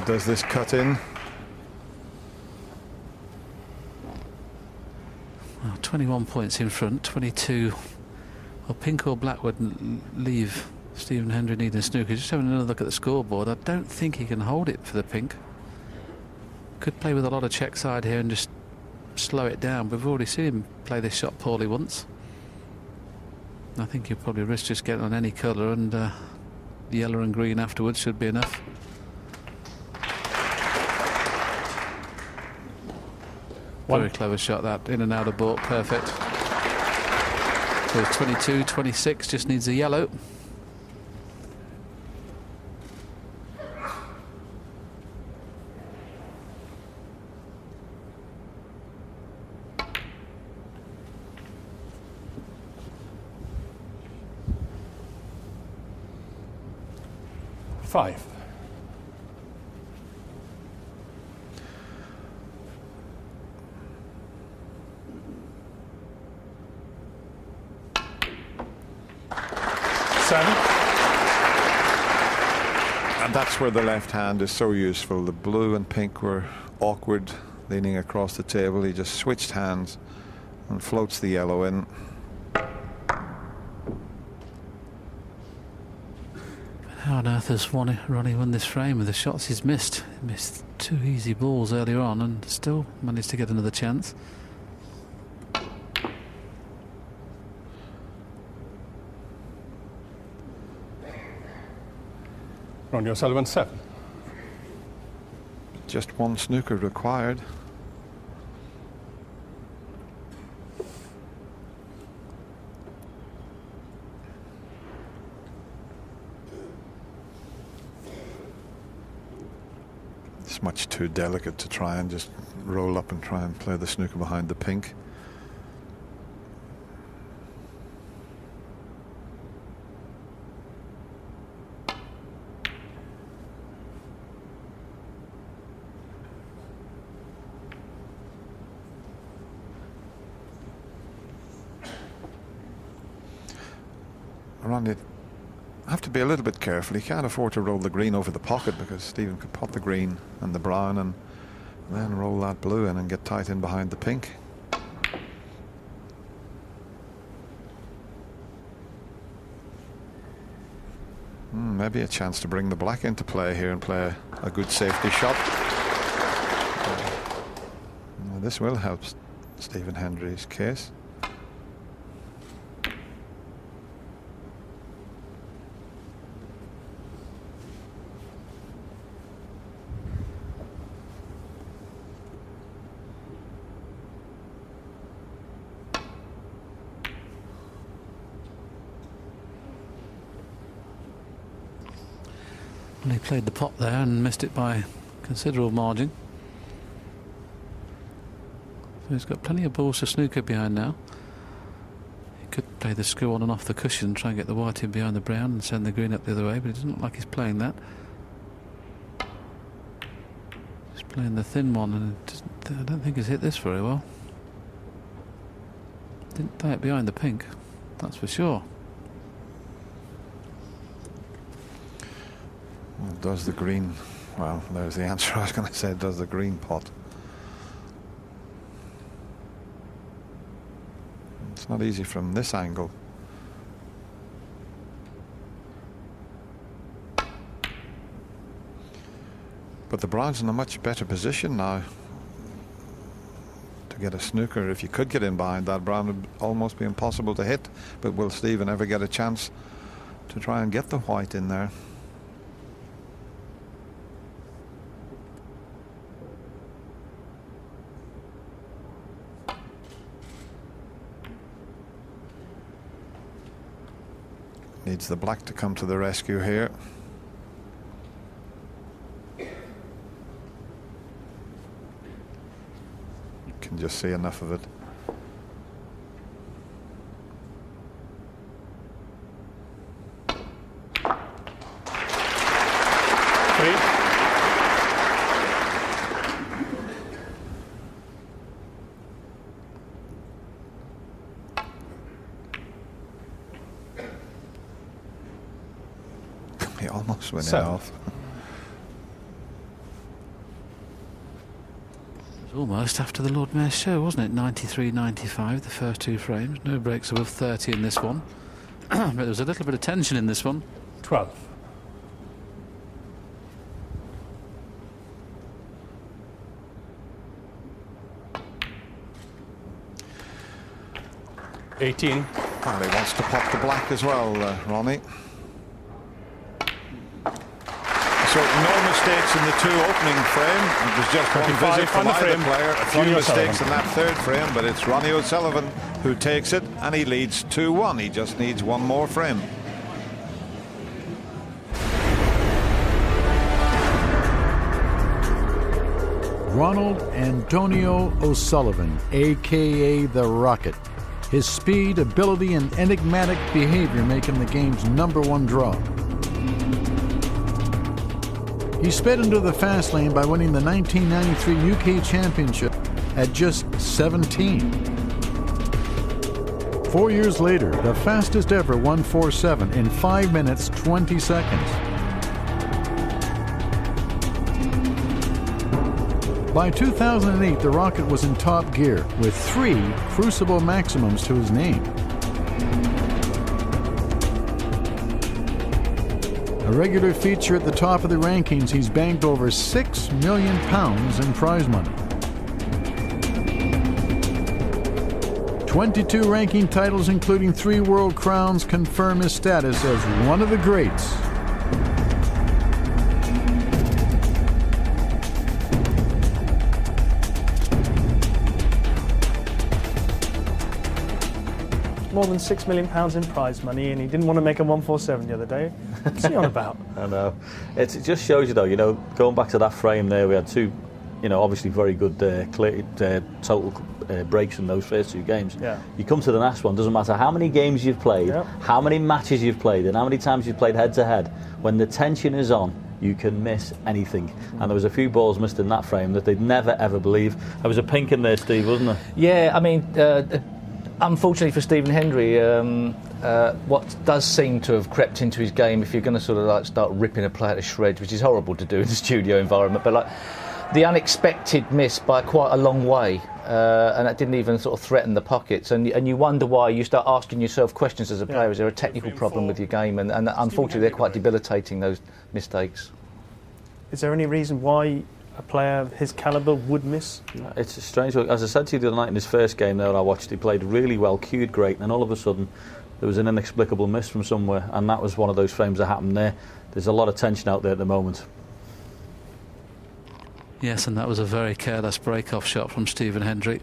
[SPEAKER 3] Does this cut in?
[SPEAKER 5] Well, 21 points in front, 22. Well, pink or black would leave Stephen Hendry needing snooker. Just having another look at the scoreboard, I don't think he can hold it for the pink. Could play with a lot of check side here and just slow it down. We've already seen him play this shot poorly once. I think he'll probably risk just getting on any colour, and the yellow and green afterwards should be enough. Very clever shot, that. In and out of baulk, perfect. So 22, 26, just needs a yellow.
[SPEAKER 4] Five. Seven.
[SPEAKER 3] And that's where the left hand is so useful. The blue and pink were awkward leaning across the table. He just switched hands and floats the yellow in.
[SPEAKER 5] How on earth has Ronnie won this frame with the shots he's missed? He missed 2 easy balls earlier on and still managed to get another chance.
[SPEAKER 4] Ronnie O'Sullivan, 7.
[SPEAKER 3] Just one snooker required. It's much too delicate to try and just roll up and try and play the snooker behind the pink. Ronnie, have to be a little bit careful. He can't afford to roll the green over the pocket because Stephen could pot the green and the brown and then roll that blue in and get tight in behind the pink. Maybe a chance to bring the black into play here and play a good safety shot. This will help Stephen Hendry's case.
[SPEAKER 5] And he played the pot there and missed it by considerable margin. So he's got plenty of balls to snooker behind now. He could play the screw on and off the cushion, try and get the white in behind the brown and send the green up the other way, but it doesn't look like he's playing that. He's playing the thin one, and I don't think he's hit this very well. Didn't play it behind the pink, that's for sure.
[SPEAKER 3] Well, does the green, well, there's the answer I was going to say, does the green pot. It's not easy from this angle. But the brown's in a much better position now to get a snooker. If you could get in behind that, brown would almost be impossible to hit. But will Stephen ever get a chance to try and get the white in there? Needs the black to come to the rescue here. You can just see enough of it. He almost went it off.
[SPEAKER 5] It was almost after the Lord Mayor's show, wasn't it? 93, 95, the first 2 frames. No breaks above 30 in this one. But there was a little bit of tension in this one.
[SPEAKER 4] 12. Well,
[SPEAKER 3] he wants to pop the black as well, Ronnie. So no mistake mistakes in the 2 opening frame. It was just one visit from either player. A few mistakes in that 3rd frame, but it's Ronnie O'Sullivan who takes it, and he leads 2-1. He just needs one more frame.
[SPEAKER 8] Ronald Antonio O'Sullivan, a.k.a. The Rocket. His speed, ability, and enigmatic behavior make him the game's #1 draw. He sped into the fast lane by winning the 1993 UK Championship at just 17. 4 years later, the fastest ever 147 in 5 minutes 20 seconds. By 2008, the Rocket was in top gear with 3 Crucible maximums to his name. A regular feature at the top of the rankings, he's banked over £6 million in prize money. 22 ranking titles, including 3 world crowns, confirm his status as one of the greats.
[SPEAKER 2] More than £6 million in prize money, and he didn't want to make a 147 the other day. What's he on about?
[SPEAKER 7] I know. It just shows you, though, going back to that frame there, we had 2, obviously very good total breaks in those first 2 games.
[SPEAKER 2] Yeah.
[SPEAKER 7] You come to the last one, doesn't matter how many games you've played, how many matches you've played, and how many times you've played head-to-head, when the tension is on, you can miss anything. And there was a few balls missed in that frame that they'd never, ever believe. There was a pink in there, Steve, wasn't there?
[SPEAKER 6] Yeah, I mean... unfortunately for Stephen Hendry, what does seem to have crept into his game, if you're going to sort of start ripping a player to shreds, which is horrible to do in the studio environment, but the unexpected miss by quite a long way, and that didn't even sort of threaten the pockets, and you wonder why. You start asking yourself questions as a player: is there a technical problem with your game? And unfortunately, they're quite debilitating, those mistakes.
[SPEAKER 2] Is there any reason why a player of his calibre would miss?
[SPEAKER 7] It's a strange one. As I said to you the other night in his first game there, I watched, he played really well, cued great, and then all of a sudden there was an inexplicable miss from somewhere, and that was one of those frames that happened there. There's a lot of tension out there at the moment.
[SPEAKER 5] Yes, and that was a very careless break-off shot from Stephen Hendry.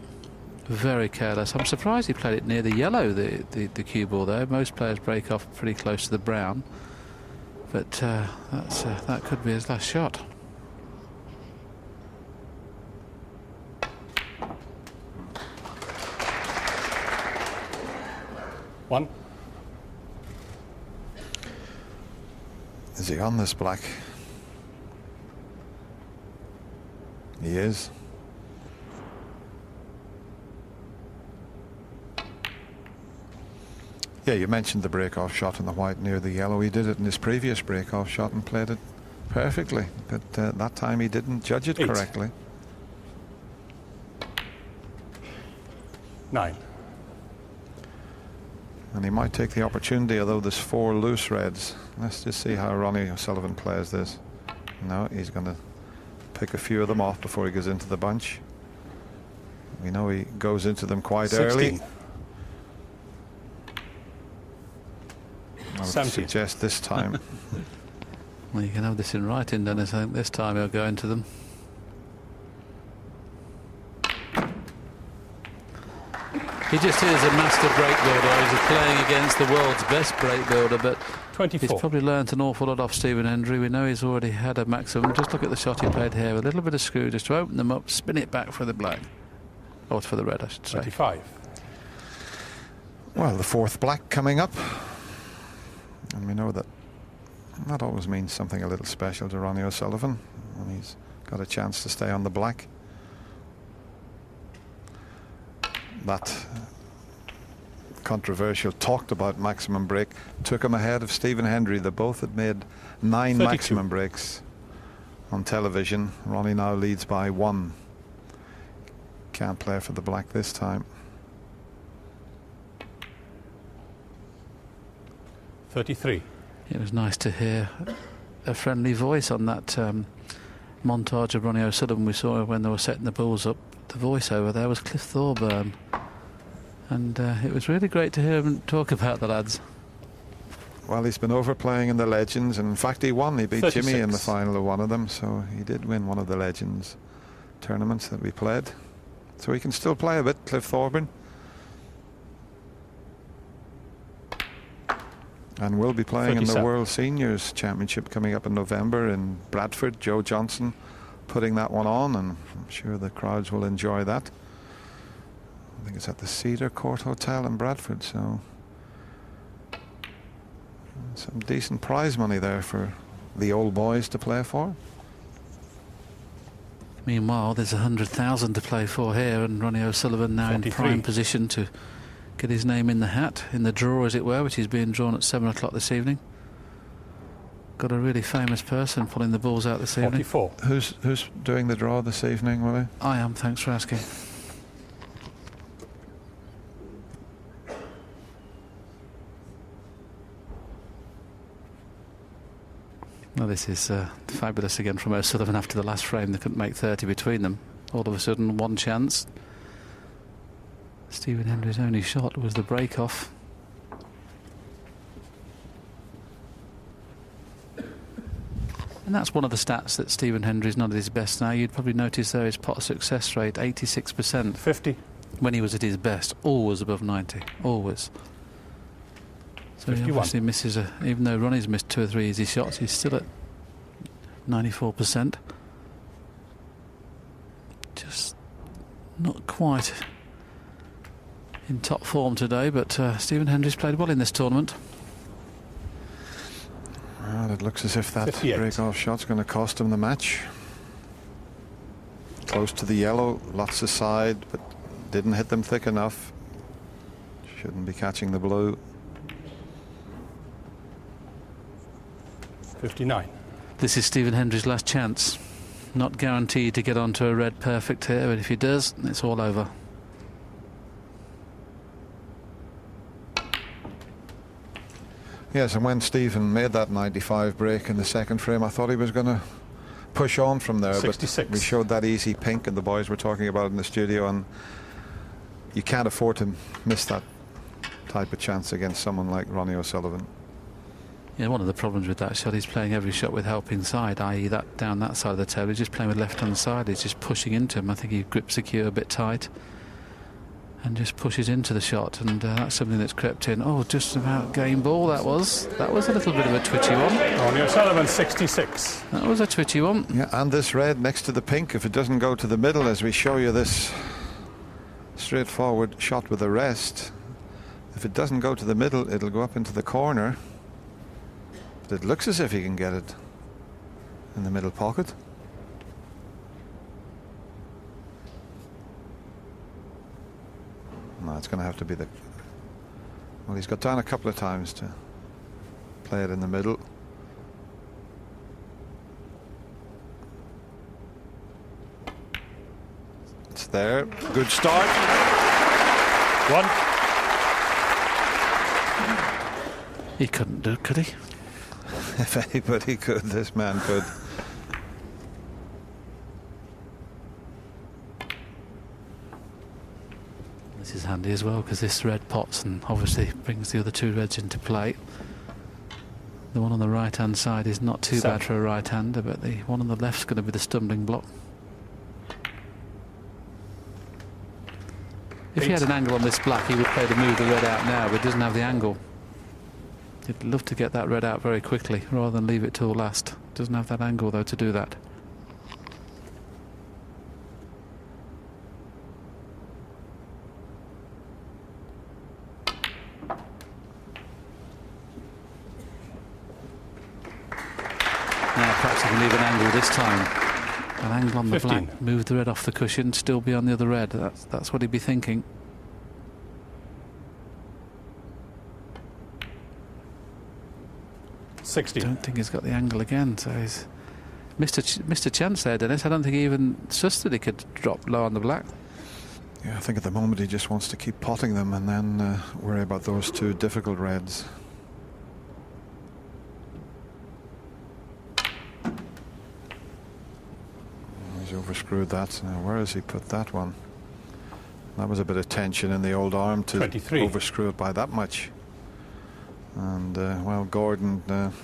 [SPEAKER 5] Very careless. I'm surprised he played it near the yellow, the cue ball there. Most players break off pretty close to the brown, but that could be his last shot.
[SPEAKER 4] One.
[SPEAKER 3] Is he on this black? He is. Yeah, you mentioned the break-off shot in the white near the yellow. He did it in his previous break-off shot and played it perfectly, but that time he didn't judge it correctly.
[SPEAKER 4] 9.
[SPEAKER 3] And he might take the opportunity, although there's 4 loose reds. Let's just see how Ronnie O'Sullivan plays this. No, he's going to pick a few of them off before he goes into the bunch. We know he goes into them quite
[SPEAKER 4] 16.
[SPEAKER 3] early. I would
[SPEAKER 4] 70.
[SPEAKER 3] suggest this time.
[SPEAKER 5] Well, you can have this in writing, Dennis. I think this time he'll go into them. He just is a master break builder. He's playing against the world's best break builder, but
[SPEAKER 4] 24.
[SPEAKER 5] He's probably learnt an awful lot off Stephen Hendry. We know he's already had a maximum. Just look at the shot he played here with a little bit of screw just to open them up, spin it back for the black. Or for the red, I should say.
[SPEAKER 4] 25.
[SPEAKER 3] Well, the 4th black coming up. And we know that that always means something a little special to Ronnie O'Sullivan. And he's got a chance to stay on the black. That controversial, talked about maximum break took him ahead of Stephen Hendry. They both had made 9
[SPEAKER 4] 32.
[SPEAKER 3] maximum breaks on television. Ronnie now leads by 1. Can't play for the black this time.
[SPEAKER 4] 33.
[SPEAKER 5] It was nice to hear a friendly voice on that montage of Ronnie O'Sullivan we saw when they were setting the balls up. The voice over there was Cliff Thorburn, and it was really great to hear him talk about the lads.
[SPEAKER 3] Well, he's been overplaying in the Legends, and in fact he won. He beat
[SPEAKER 4] 36.
[SPEAKER 3] Jimmy in the final of one of them, so he did win one of the Legends tournaments that we played. So he can still play a bit, Cliff Thorburn. And we'll be playing
[SPEAKER 4] 37.
[SPEAKER 3] in the World Seniors Championship coming up in November in Bradford. Joe Johnson putting that one on, and I'm sure the crowds will enjoy that. I think it's at the Cedar Court Hotel in Bradford, so some decent prize money there for the old boys to play for.
[SPEAKER 5] Meanwhile, there's 100,000 to play for here, and Ronnie O'Sullivan now
[SPEAKER 4] 43.
[SPEAKER 5] in prime position to get his name in the hat, in the draw as it were, which is being drawn at 7 o'clock this evening. Got a really famous person pulling the balls out this evening.
[SPEAKER 4] 44.
[SPEAKER 3] Who's doing the draw this evening, Willie?
[SPEAKER 5] I am, thanks for asking. Well, this is fabulous again from O'Sullivan after the last frame. They couldn't make 30 between them. All of a sudden, one chance. Stephen Hendry's only shot was the break-off. And that's one of the stats that Stephen Hendry's not at his best now. You'd probably notice there his pot success rate, 86%.
[SPEAKER 4] 50.
[SPEAKER 5] When he was at his best, always above 90, always. So he
[SPEAKER 4] 51.
[SPEAKER 5] obviously misses even though Ronnie's missed 2 or 3 easy shots, he's still at 94%. Just not quite in top form today, but Stephen Hendry's played well in this tournament.
[SPEAKER 3] Well, it looks as if that
[SPEAKER 4] 58.
[SPEAKER 3] break-off shot's going to cost him the match. Close to the yellow, lots aside, but didn't hit them thick enough. Shouldn't be catching the blue.
[SPEAKER 4] 59.
[SPEAKER 5] This is Stephen Hendry's last chance. Not guaranteed to get onto a red perfect here, but if he does, it's all over.
[SPEAKER 3] Yes, and when Stephen made that 95 break in the second frame, I thought he was going to push on from there.
[SPEAKER 4] 66.
[SPEAKER 3] But we showed that easy pink, and the boys were talking about it in the studio, and you can't afford to miss that type of chance against someone like Ronnie O'Sullivan.
[SPEAKER 5] Yeah, one of the problems with that shot, he's playing every shot with helping side, i.e. that down that side of the table. He's just playing with left-hand side. He's just pushing into him. I think he grips the cue a bit tight and just pushes into the shot, and that's something that's crept in. Oh, just about game ball that was. That was a little bit of a twitchy one.
[SPEAKER 4] Ronnie O'Sullivan 66.
[SPEAKER 5] That was a twitchy one.
[SPEAKER 3] Yeah, and this red next to the pink, if it doesn't go to the middle, as we show you this straightforward shot with the rest, if it doesn't go to the middle, it'll go up into the corner. But it looks as if he can get it in the middle pocket. No, it's going to have to be the... Well, he's got down a couple of times to play it in the middle. It's there. Good start.
[SPEAKER 4] 1.
[SPEAKER 5] He couldn't do it, could he?
[SPEAKER 3] If anybody could, this man could.
[SPEAKER 5] This is handy as well, because this red pots and obviously brings the other 2 reds into play. The one on the right-hand side is not too
[SPEAKER 4] 7.
[SPEAKER 5] bad for a right-hander, but the one on the left's going to be the stumbling block. If he had an angle on this black, he would play to move the red out now, but he doesn't have the angle. He'd love to get that red out very quickly rather than leave it till last. Doesn't have that angle though to do that. Now perhaps he can leave an angle this time. An angle on the
[SPEAKER 4] 15.
[SPEAKER 5] black, move the red off the cushion, still be on the other red. That's what he'd be thinking. I
[SPEAKER 4] 60.
[SPEAKER 5] don't think he's got the angle again, so he's missed a chance there, Dennis. I don't think he even sussed that he could drop low on the black.
[SPEAKER 3] Yeah, I think at the moment he just wants to keep potting them and then worry about those 2 difficult reds. He's overscrewed that. Now, where has he put that one? That was a bit of tension in the old arm to
[SPEAKER 4] 23.
[SPEAKER 3] overscrew it by that much. And, well, Gordon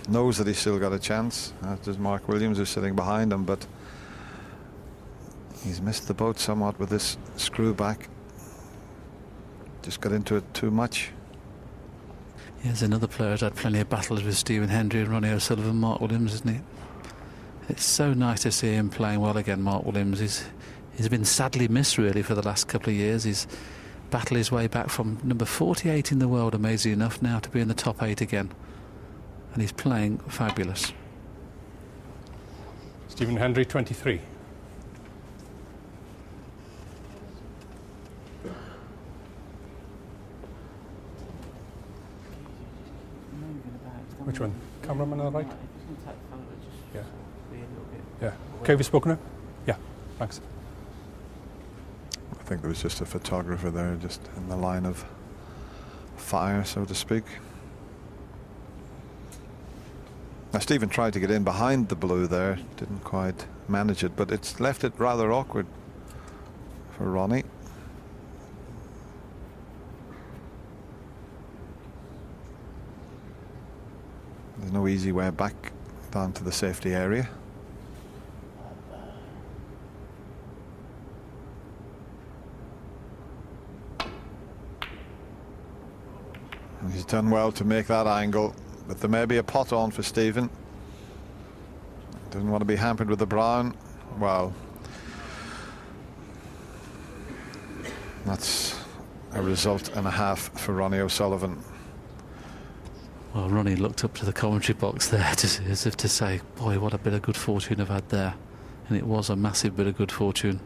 [SPEAKER 3] knows that he's still got a chance, as does Mark Williams, who's sitting behind him, but he's missed the boat somewhat with this screw back. Just got into it too much.
[SPEAKER 5] Here's another player who's had plenty of battles with Stephen Hendry and Ronnie O'Sullivan, Mark Williams, isn't he? It's so nice to see him playing well again, Mark Williams. He's been sadly missed, really, for the last couple of years. He's battled his way back from number 48 in the world, amazingly enough, now to be in the top 8 again. And he's playing fabulous.
[SPEAKER 4] Stephen Hendry, 23. Which one? Cameraman on the right? Yeah. Yeah. Okay, have you spoken to him? Yeah, thanks.
[SPEAKER 3] I think there was just a photographer there, just in the line of fire, so to speak. Now, Stephen tried to get in behind the blue there, didn't quite manage it, but it's left it rather awkward for Ronnie. There's no easy way back down to the safety area. And he's done well to make that angle, but there may be a pot on for Stephen. Doesn't want to be hampered with the brown. Well, that's a result and a half for Ronnie O'Sullivan.
[SPEAKER 5] Well, Ronnie looked up to the commentary box there as if to say, boy, what a bit of good fortune I've had there. And it was a massive bit of good fortune.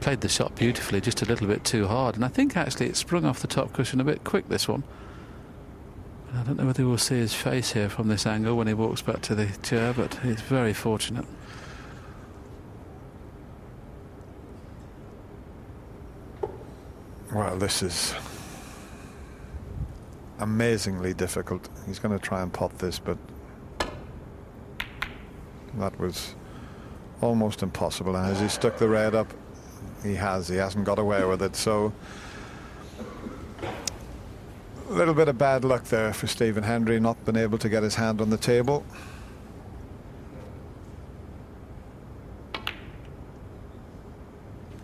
[SPEAKER 5] Played the shot beautifully, just a little bit too hard. And I think actually it sprung off the top cushion a bit quick, this one. I don't know whether we'll see his face here from this angle when he walks back to the chair, but he's very fortunate.
[SPEAKER 3] Well, this is amazingly difficult. He's going to try and pot this, but that was almost impossible. And as he stuck the red up, he hasn't got away with it. So a little bit of bad luck there for Stephen Hendry, not been able to get his hand on the table.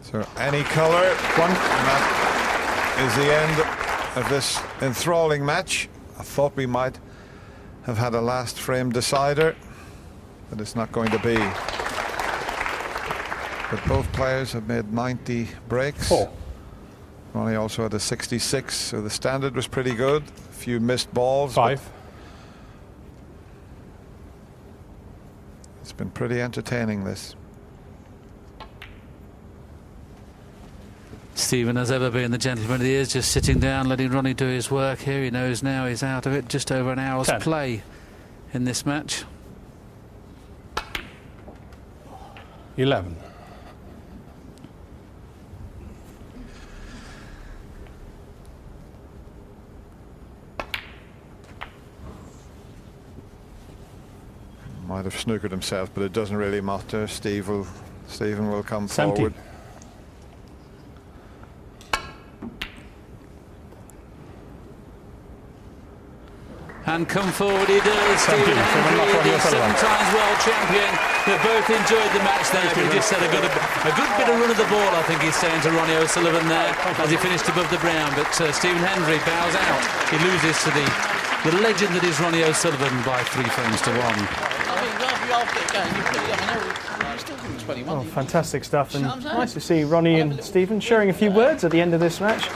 [SPEAKER 3] So any colour, one. Is the end of this enthralling match. I thought we might have had a last frame decider, but it's not going to be. But both players have made 90 breaks.
[SPEAKER 4] 4.
[SPEAKER 3] Ronnie also had a 66, so the standard was pretty good. A few missed balls.
[SPEAKER 4] 5.
[SPEAKER 3] It's been pretty entertaining, this.
[SPEAKER 5] Stephen, as ever, being the gentleman he is, just sitting down, letting Ronnie do his work here. He knows now he's out of it. Just over an hour's
[SPEAKER 4] 10.
[SPEAKER 5] play in this match.
[SPEAKER 4] 11.
[SPEAKER 3] Might have snookered himself, but it doesn't really matter. Stephen will come
[SPEAKER 4] 17.
[SPEAKER 3] forward.
[SPEAKER 5] And come forward he does. Stephen Hendry, the 7 times world champion. They both enjoyed the match there. He just said a good bit of run of the ball, I think he's saying to Ronnie O'Sullivan there as he finished above the brown. But Stephen Hendry bows out. He loses to the legend that is Ronnie O'Sullivan by 3 frames to 1.
[SPEAKER 2] Oh, fantastic stuff, and nice to see Ronnie and Stephen sharing a few words at the end of this match.